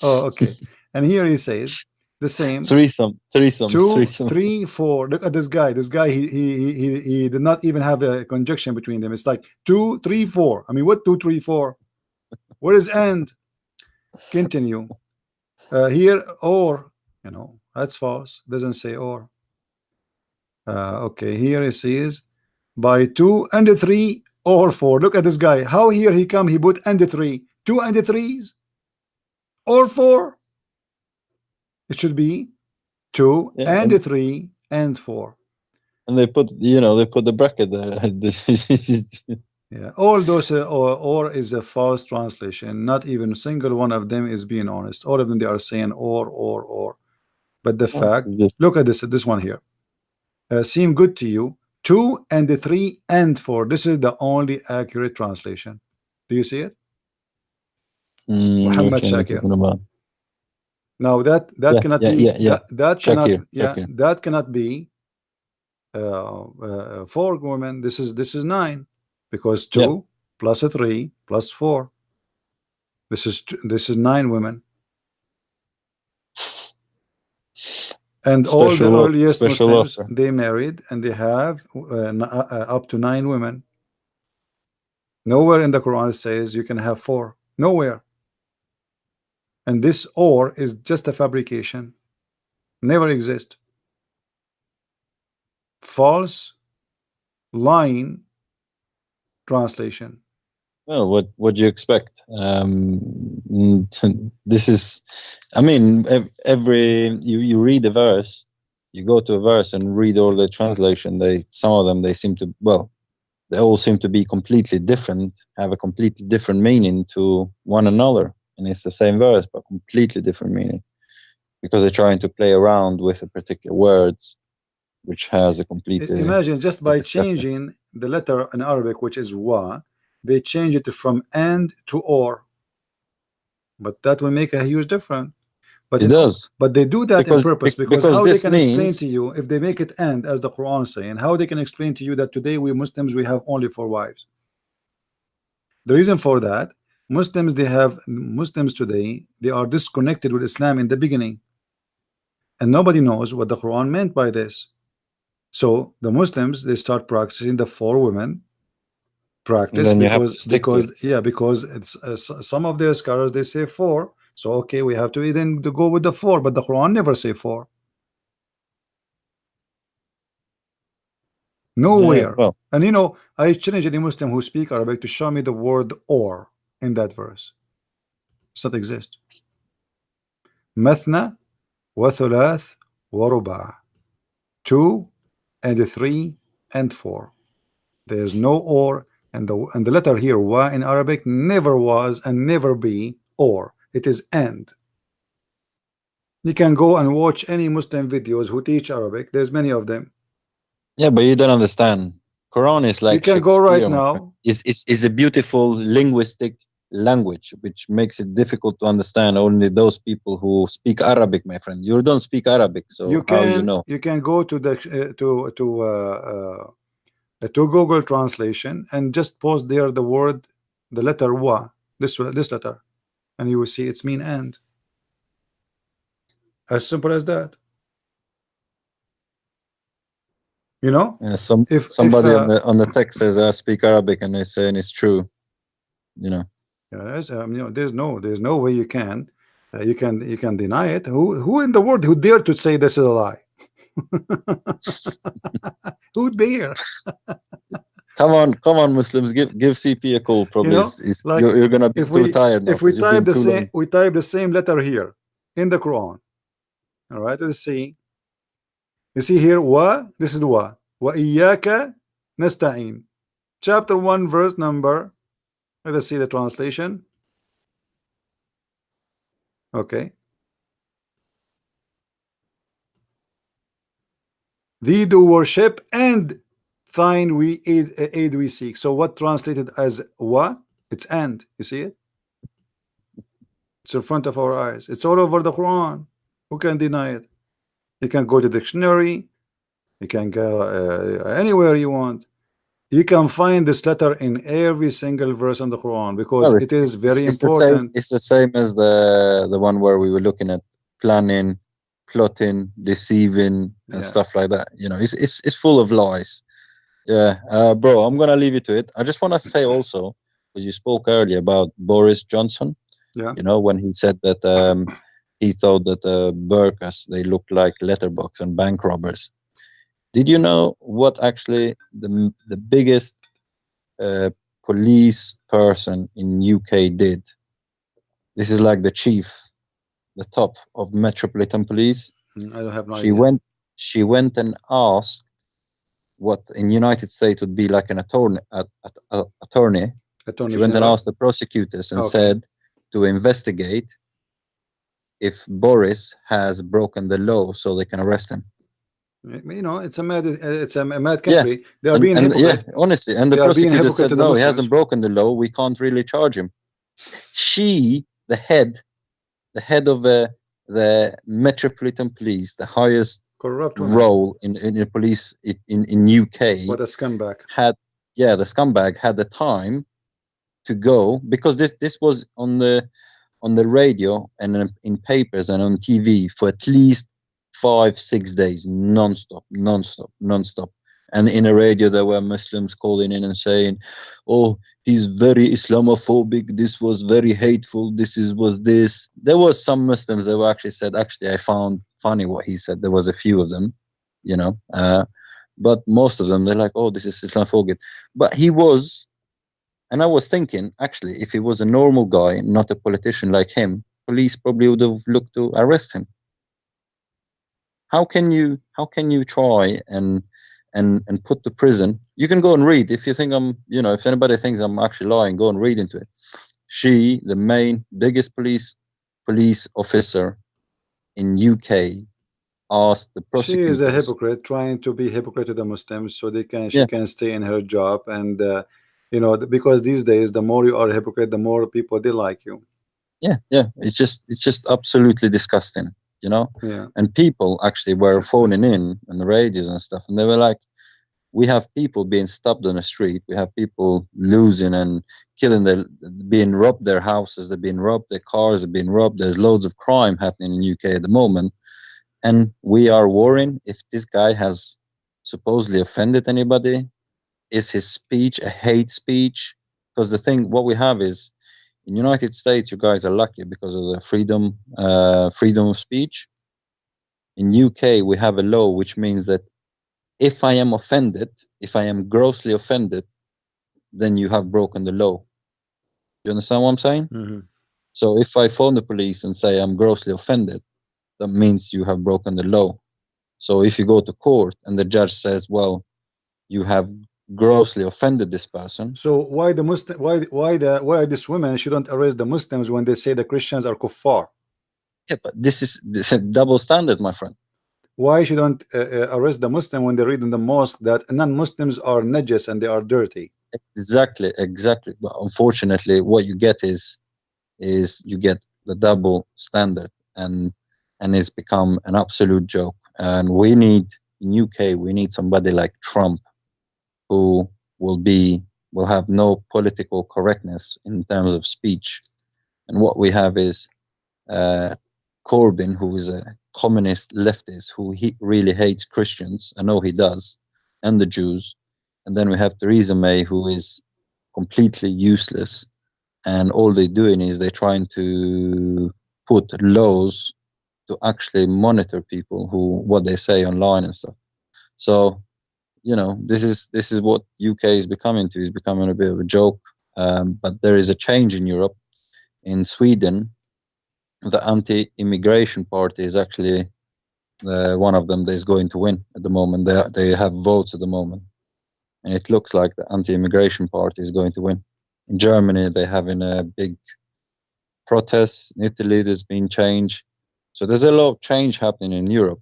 Speaker 2: Oh, okay. And here he says the same.
Speaker 1: Threesome.
Speaker 2: 2, 3, 4. Look at this guy. This guy, he did not even have a conjunction between them. It's like 2, 3, 4. I mean, what 2, 3, 4? Where is and? Continue. Here or, that's false. Doesn't say or. Okay, here it says by 2 and 3 or 4. Look at this guy. How here he come? He put and 3. 2 and 3s or 4. It should be 2 and 3 and 4.
Speaker 1: And they put the bracket there.
Speaker 2: Yeah, all those or is a false translation. Not even a single one of them is being honest. All of them they are saying or. But the fact, look at this one here. Seem good to you. 2 and 3 and 4. This is the only accurate translation. Do you see it? Muhammad Shakir. Now that
Speaker 1: Yeah,
Speaker 2: cannot
Speaker 1: yeah,
Speaker 2: be
Speaker 1: yeah, yeah.
Speaker 2: that cannot
Speaker 1: Shakir, Shakir.
Speaker 2: that cannot be 4 women. This is 9, because
Speaker 1: Yeah.
Speaker 2: 2 plus 3 plus 4. This is 9 women. And all the earliest
Speaker 1: special
Speaker 2: Muslims,
Speaker 1: offer.
Speaker 2: they married and they have up to 9 women. Nowhere in the Quran it says you can have 4. Nowhere. And this or is just a fabrication. Never exist. False, lying translation.
Speaker 1: Well, what do you expect? This is, I mean, every you read a verse, you go to a verse and read all the translation. Some of them, they seem to, well, they all seem to be completely different, have a completely different meaning to one another, and it's the same verse but completely different meaning, because they're trying to play around with a particular words, which has a completely
Speaker 2: Imagine just by
Speaker 1: discussion.
Speaker 2: changing the letter in Arabic, which is wa, they change it from and to or. But that will make a huge difference. But
Speaker 1: It does,
Speaker 2: but they do that in purpose, because how they
Speaker 1: this
Speaker 2: can explain
Speaker 1: means,
Speaker 2: to you if they make it end as the Quran saying, how they can explain to you that today we Muslims we have only 4 wives. The reason for that, Muslims today, they are disconnected with Islam in the beginning, and nobody knows what the Quran meant by this. So the Muslims, they start practicing the 4 women
Speaker 1: and
Speaker 2: practice,
Speaker 1: then you have to stick to it.
Speaker 2: because it's some of their scholars, they say 4, so okay, we have to then to go with the 4, but the Quran never say 4.
Speaker 1: Yeah,
Speaker 2: Nowhere.
Speaker 1: well,
Speaker 2: And you know, I challenge any Muslim who speak Arabic to show me the word or in that verse. Does not exist. Mathna wa thulath wa ruba'. 2 and 3 and 4. There is no or, and the letter here wa in Arabic never was and never be or. It is and. You can go and watch any Muslim videos who teach Arabic. There's many of them.
Speaker 1: yeah, but you don't understand. Quran is
Speaker 2: You
Speaker 1: like
Speaker 2: can go right
Speaker 1: Shakespeare, my friend.
Speaker 2: now.
Speaker 1: Is a beautiful linguistic language, which makes it difficult to understand only those people who speak Arabic, my friend. You don't speak Arabic, so how you know?
Speaker 2: You can go to the to Google translation and just post there the word, the letter wa, this letter, and you will see its mean and. As simple as that. You know,
Speaker 1: Yeah,
Speaker 2: if
Speaker 1: somebody on the text says I speak Arabic, and they're saying it's true. You know.
Speaker 2: you know, there's no way you can deny it. Who in the world who dare to say this is a lie? Who dare?
Speaker 1: Come on, Muslims, give CP a call. Probably
Speaker 2: You know, like
Speaker 1: you're gonna be too tired now
Speaker 2: if we
Speaker 1: because you've
Speaker 2: type
Speaker 1: been too long.
Speaker 2: we type the same letter here in the Quran. All right, let's see. You see here wa, this is the wa iyyaka nasta'in, chapter 1 verse number, let us see the translation. Okay, thee do worship and thine we aid we seek. So what translated as wa, it's and. You see it, it's in front of our eyes, it's all over the Quran. Who can deny it? You can go to dictionary, you can go anywhere you want. You can find this letter in every single verse in the Quran, because
Speaker 1: No,
Speaker 2: it is very
Speaker 1: it's the same.
Speaker 2: important.
Speaker 1: It's the same as the one where we were looking at planning, plotting, deceiving, and stuff like that. You know, it's full of lies. Yeah, bro, I'm gonna leave you to it. I just want to say also, because you spoke earlier about Boris Johnson.
Speaker 2: Yeah.
Speaker 1: You know, when he said that he thought that burqas, they look like letterbox and bank robbers. Did you know what actually the biggest police person in UK did? This is like the chief, the top of Metropolitan Police.
Speaker 2: I don't have no
Speaker 1: She
Speaker 2: idea.
Speaker 1: went and asked what in United States would be like an attorney.
Speaker 2: Attorney
Speaker 1: She went and
Speaker 2: General.
Speaker 1: asked the prosecutors and
Speaker 2: Okay.
Speaker 1: said to investigate if Boris has broken the law so they can arrest him.
Speaker 2: You know, it's a mad country.
Speaker 1: Yeah.
Speaker 2: They are being hypocrite.
Speaker 1: Yeah, honestly, and the
Speaker 2: They are being
Speaker 1: prosecutor
Speaker 2: hypocrite
Speaker 1: said
Speaker 2: to the
Speaker 1: no, he
Speaker 2: Muslims.
Speaker 1: hasn't broken the law. We can't really charge him. She, the head of the Metropolitan Police, the highest
Speaker 2: Corrupt women.
Speaker 1: role in the police in UK,
Speaker 2: What a scumbag.
Speaker 1: had, yeah, the scumbag had the time to go, because this was on the radio and in papers and on TV for at least 5-6 days, non-stop. And in a radio, there were Muslims calling in and saying, "Oh, he's very Islamophobic. This was very hateful. Was this." There was some Muslims that were actually said, "Actually, I found funny what he said." There was a few of them, you know, but most of them, they're like, "Oh, this is Islamophobic." But he was, and I was thinking, actually, if he was a normal guy, not a politician like him, police probably would have looked to arrest him. How can you try and put to prison? You can go and read if you think I'm, you know, if anybody thinks I'm actually lying, go and read into it. She, the biggest police officer in UK, asked the
Speaker 2: She
Speaker 1: prosecutors.
Speaker 2: is a hypocrite, trying to be hypocrite to the Muslims so she
Speaker 1: Yeah,
Speaker 2: can stay in her job. And you know, because these days, the more you are a hypocrite, the more people they like you.
Speaker 1: yeah. It's just absolutely disgusting, you know.
Speaker 2: Yeah.
Speaker 1: And people actually were phoning in on the radios and stuff, and they were like, we have people being stabbed on the street, we have people losing and killing, being robbed, their houses, they're being robbed, their cars are being robbed, there's loads of crime happening in UK at the moment, and we are worrying if this guy has supposedly offended anybody. Is his speech a hate speech? Because the thing, what we have is, in United States, you guys are lucky because of the freedom of speech. In UK, we have a law which means that if I am offended, if I am grossly offended, then you have broken the law. You understand what I'm saying?
Speaker 2: Mm-hmm.
Speaker 1: So if I phone the police and say I'm grossly offended, that means you have broken the law. So if you go to court and the judge says, well, you have grossly offended this person.
Speaker 2: So why the Muslim? Why this women shouldn't arrest the Muslims when they say the Christians are kuffar?
Speaker 1: Yeah, but this is a double standard, my friend.
Speaker 2: Why shouldn't arrest the Muslim when they read in the mosque that non-Muslims are najas and they are dirty?
Speaker 1: Exactly. But unfortunately, what you get is you get the double standard, and it's become an absolute joke. And we need, in UK, we need somebody like Trump, who will have no political correctness in terms of speech. And what we have is Corbyn, who is a communist leftist who he really hates Christians. I know he does, and the Jews. And then we have Theresa May, who is completely useless. And all they're doing is they're trying to put laws to actually monitor people what they say online and stuff. So, you know, this is what UK is becoming to. Is becoming a bit of a joke. But there is a change in Europe. In Sweden, the anti-immigration party is actually one of them that is going to win at the moment. They have votes at the moment, and it looks like the anti-immigration party is going to win. In Germany, they're having a big protest. In Italy, there's been change. So there's a lot of change happening in Europe,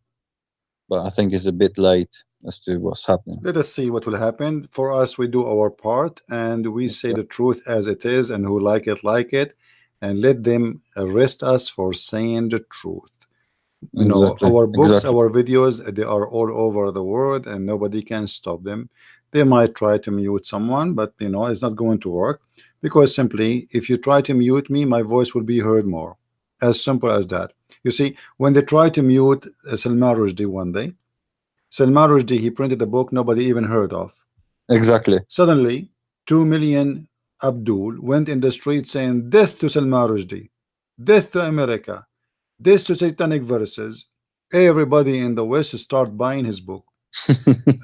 Speaker 1: but I think it's a bit late as to what's happening.
Speaker 2: Let us see what will happen. For us, we do our part and we say the truth as it is, and who like it, and let them arrest us for saying the truth. You know,
Speaker 1: Exactly.
Speaker 2: our books,
Speaker 1: Exactly.
Speaker 2: our videos, they are all over the world and nobody can stop them. They might try to mute someone, but you know, it's not going to work, because simply, if you try to mute me, my voice will be heard more. As simple as that. You see, when they try to mute Salman Rushdie one day, Salman Rushdie, he printed a book nobody even heard of.
Speaker 1: Exactly.
Speaker 2: Suddenly, 2 million Abdul went in the street saying, "Death to Salman Rushdie, death to America, death to satanic verses." Everybody in the West start buying his book.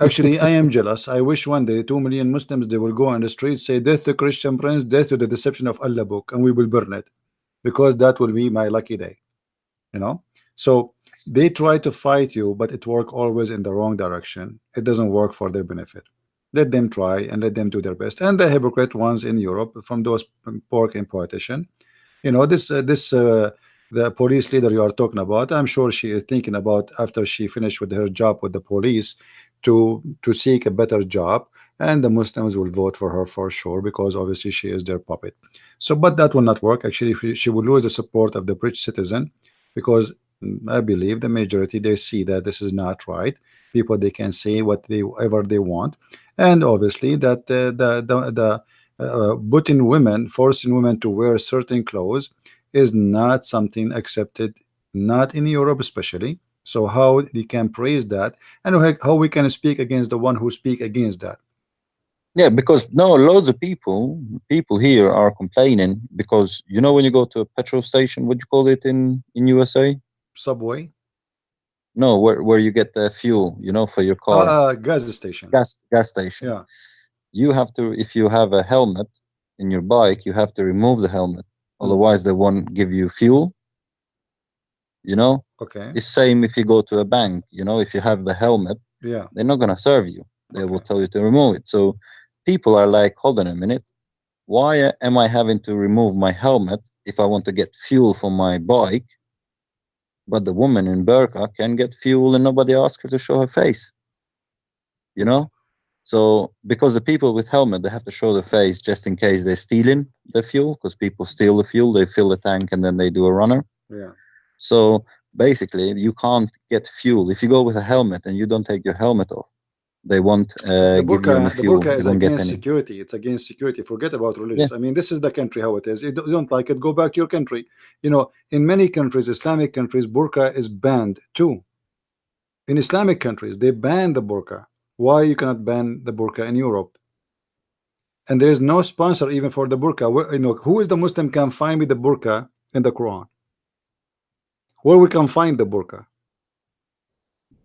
Speaker 2: Actually, I am jealous. I wish one day 2 million Muslims, they will go on the street, say, "Death to Christian Prince, death to the deception of Allah book," and we will burn it, because that will be my lucky day. You know, so they try to fight you, but it work always in the wrong direction. It doesn't work for their benefit. Let them try and let them do their best. And the hypocrite ones in Europe, from those pork and politician, you know, the police leader you are talking about, I'm sure she is thinking about, after she finished with her job with the police, to seek a better job, and the Muslims will vote for her for sure, because obviously she is their puppet. So, but that will not work. Actually, she will lose the support of the British citizen, because I believe the majority, they see that this is not right. People, they can say whatever they want, and obviously that putting women, forcing women to wear certain clothes is not something accepted, not in Europe especially. So how they can praise that, and how we can speak against the one who speak against that?
Speaker 1: Yeah, because no, loads of people here are complaining because you know when you go to a petrol station, what you call it in USA?
Speaker 2: Subway,
Speaker 1: No, where you get the fuel, for your car,
Speaker 2: gas station.
Speaker 1: gas station.
Speaker 2: Yeah.
Speaker 1: You have to, if you have a helmet in your bike, you have to remove the helmet,
Speaker 2: Mm.
Speaker 1: otherwise they won't give you fuel. You know,
Speaker 2: Okay.
Speaker 1: it's same if you go to a bank. If you have the helmet,
Speaker 2: Yeah.
Speaker 1: they're not gonna serve you. They will
Speaker 2: Okay.
Speaker 1: tell you to remove it. So people are like, hold on a minute. Why am I having to remove my helmet if I want to get fuel for my bike? But the woman in burqa can get fuel and nobody asks her to show her face. You know? So because the people with helmet, they have to show their face just in case they're stealing the fuel, because people steal the fuel, they fill the tank and then they do a runner.
Speaker 2: Yeah.
Speaker 1: So basically, you can't get fuel if you go with a helmet and you don't take your helmet off. They won't give you any
Speaker 2: The
Speaker 1: fuel.
Speaker 2: burqa
Speaker 1: You
Speaker 2: is
Speaker 1: won't get
Speaker 2: against
Speaker 1: any.
Speaker 2: security. It's against security. Forget about
Speaker 1: Yeah,
Speaker 2: religious. I mean, this is the country how it is. You don't like it, go back to your country. In many countries, Islamic countries, burqa is banned too. In Islamic countries, they ban the burqa. Why you cannot ban the burqa in Europe? And there is no sponsor even for the burqa. Who is the Muslim can find me the burqa in the Quran? Where we can find the burqa?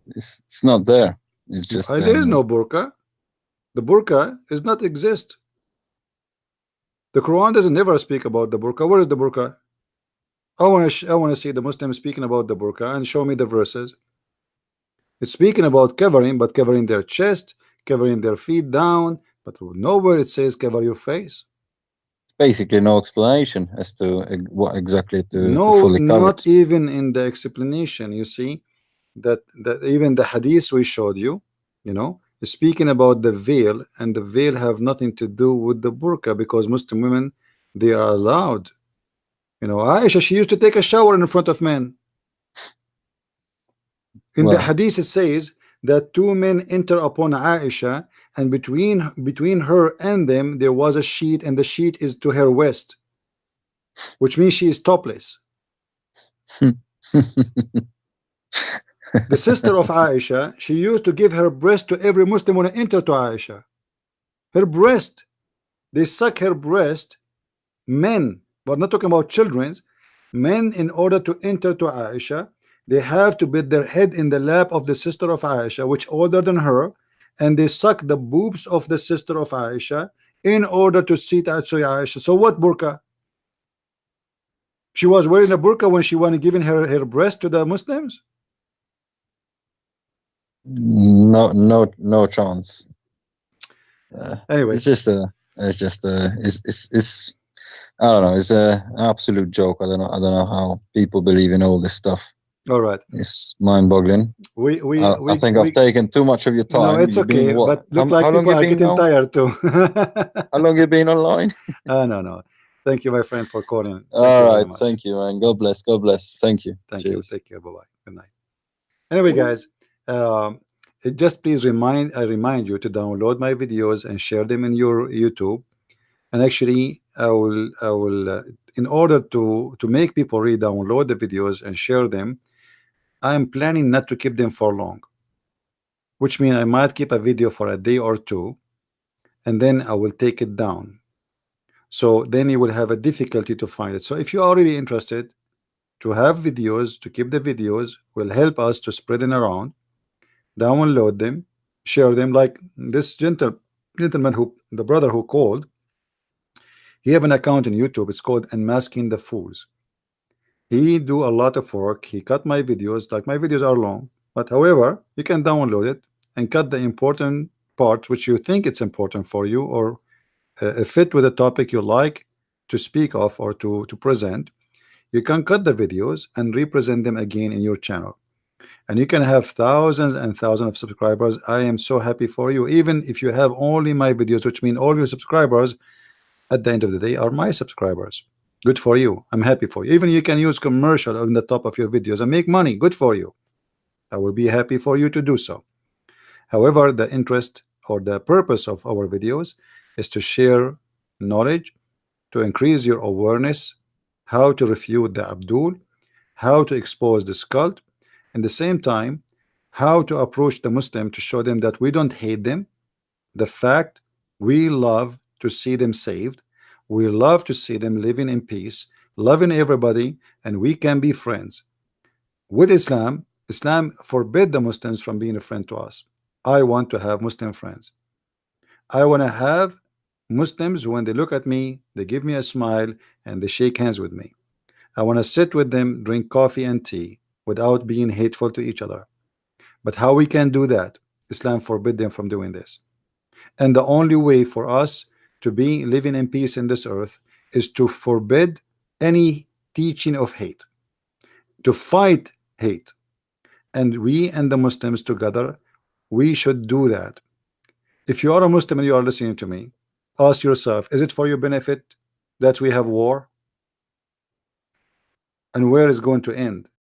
Speaker 1: it's not there. It's just
Speaker 2: There is no burqa. The burqa does not exist. The Quran doesn't never speak about the burqa. Where is the burqa? I want to see the Muslims speaking about the burqa and show me the verses. It's speaking about covering, but covering their chest, covering their feet down, but nowhere it says cover your face.
Speaker 1: basically no explanation as to what exactly to
Speaker 2: No,
Speaker 1: fully cover
Speaker 2: not
Speaker 1: it.
Speaker 2: even in the explanation. You see that even the hadith we showed you, is speaking about the veil, and the veil have nothing to do with the burqa, because Muslim women, they are allowed. Aisha, she used to take a shower in front of men. In the
Speaker 1: Well,
Speaker 2: hadith it says that two men enter upon Aisha, and between her and them there was a sheet, and the sheet is to her waist, which means she is topless. The sister of Aisha, she used to give her breast to every Muslim when enter to Aisha. Her breast, they suck her breast. Men, we're not talking about children's. Men, in order to enter to Aisha, they have to put their head in the lap of the sister of Aisha, which older than her, and they suck the boobs of the sister of Aisha in order to sit at Aisha. So what burqa? She was wearing a burqa when she was giving her breast to the Muslims?
Speaker 1: no chance.
Speaker 2: Anyway,
Speaker 1: it's I don't know. It's an absolute joke. I don't know how people believe in all this stuff.
Speaker 2: all right.
Speaker 1: It's mind-boggling. I think I've taken too much of your time.
Speaker 2: No, it's
Speaker 1: You've been,
Speaker 2: okay,
Speaker 1: what?
Speaker 2: but look
Speaker 1: How
Speaker 2: like
Speaker 1: long
Speaker 2: people
Speaker 1: you
Speaker 2: are
Speaker 1: been
Speaker 2: getting
Speaker 1: now?
Speaker 2: tired too.
Speaker 1: How long you been online?
Speaker 2: No. Thank you, my friend, for calling. Thank
Speaker 1: All
Speaker 2: you very
Speaker 1: right.
Speaker 2: much.
Speaker 1: Thank you, man. God bless. God bless. Thank you.
Speaker 2: Thank you.
Speaker 1: Cheers.
Speaker 2: Take care. Bye-bye. Good night. Anyway, guys, just please I remind you to download my videos and share them in your YouTube. And actually, I will in order to make people re-download the videos and share them, I'm planning not to keep them for long, which means I might keep a video for a day or two, and then I will take it down. So then you will have a difficulty to find it. So if you're already interested to have videos, to keep the videos, will help us to spread them around, download them, share them, like this gentleman, the brother who called. He have an account in YouTube. It's called Unmasking the Fools. He do a lot of work. He cut my videos. Like, my videos are long, but however, you can download it and cut the important parts which you think it's important for you, or fit with a topic you like to speak of or to present. You can cut the videos and represent them again in your channel, and you can have thousands and thousands of subscribers. I am so happy for you. Even if you have only my videos, which mean all your subscribers at the end of the day are my subscribers. Good for you. I'm happy for you. Even you can use commercial on the top of your videos and make money. Good for you. I will be happy for you to do so. However, the interest or the purpose of our videos is to share knowledge, to increase your awareness, how to refute the Abdul, how to expose this cult, and the same time, how to approach the Muslim to show them that we don't hate them. The fact, we love to see them saved, we love to see them living in peace, loving everybody, and we can be friends. With Islam, Islam forbid the Muslims from being a friend to us. I want to have Muslim friends. I want to have Muslims, when they look at me, they give me a smile and they shake hands with me. I want to sit with them, drink coffee and tea without being hateful to each other. But how we can do that? Islam forbid them from doing this. And the only way for us to be living in peace in this earth is to forbid any teaching of hate, to fight hate. And we and the Muslims together, we should do that. If you are a Muslim and you are listening to me, ask yourself, is it for your benefit that we have war? And where is going to end?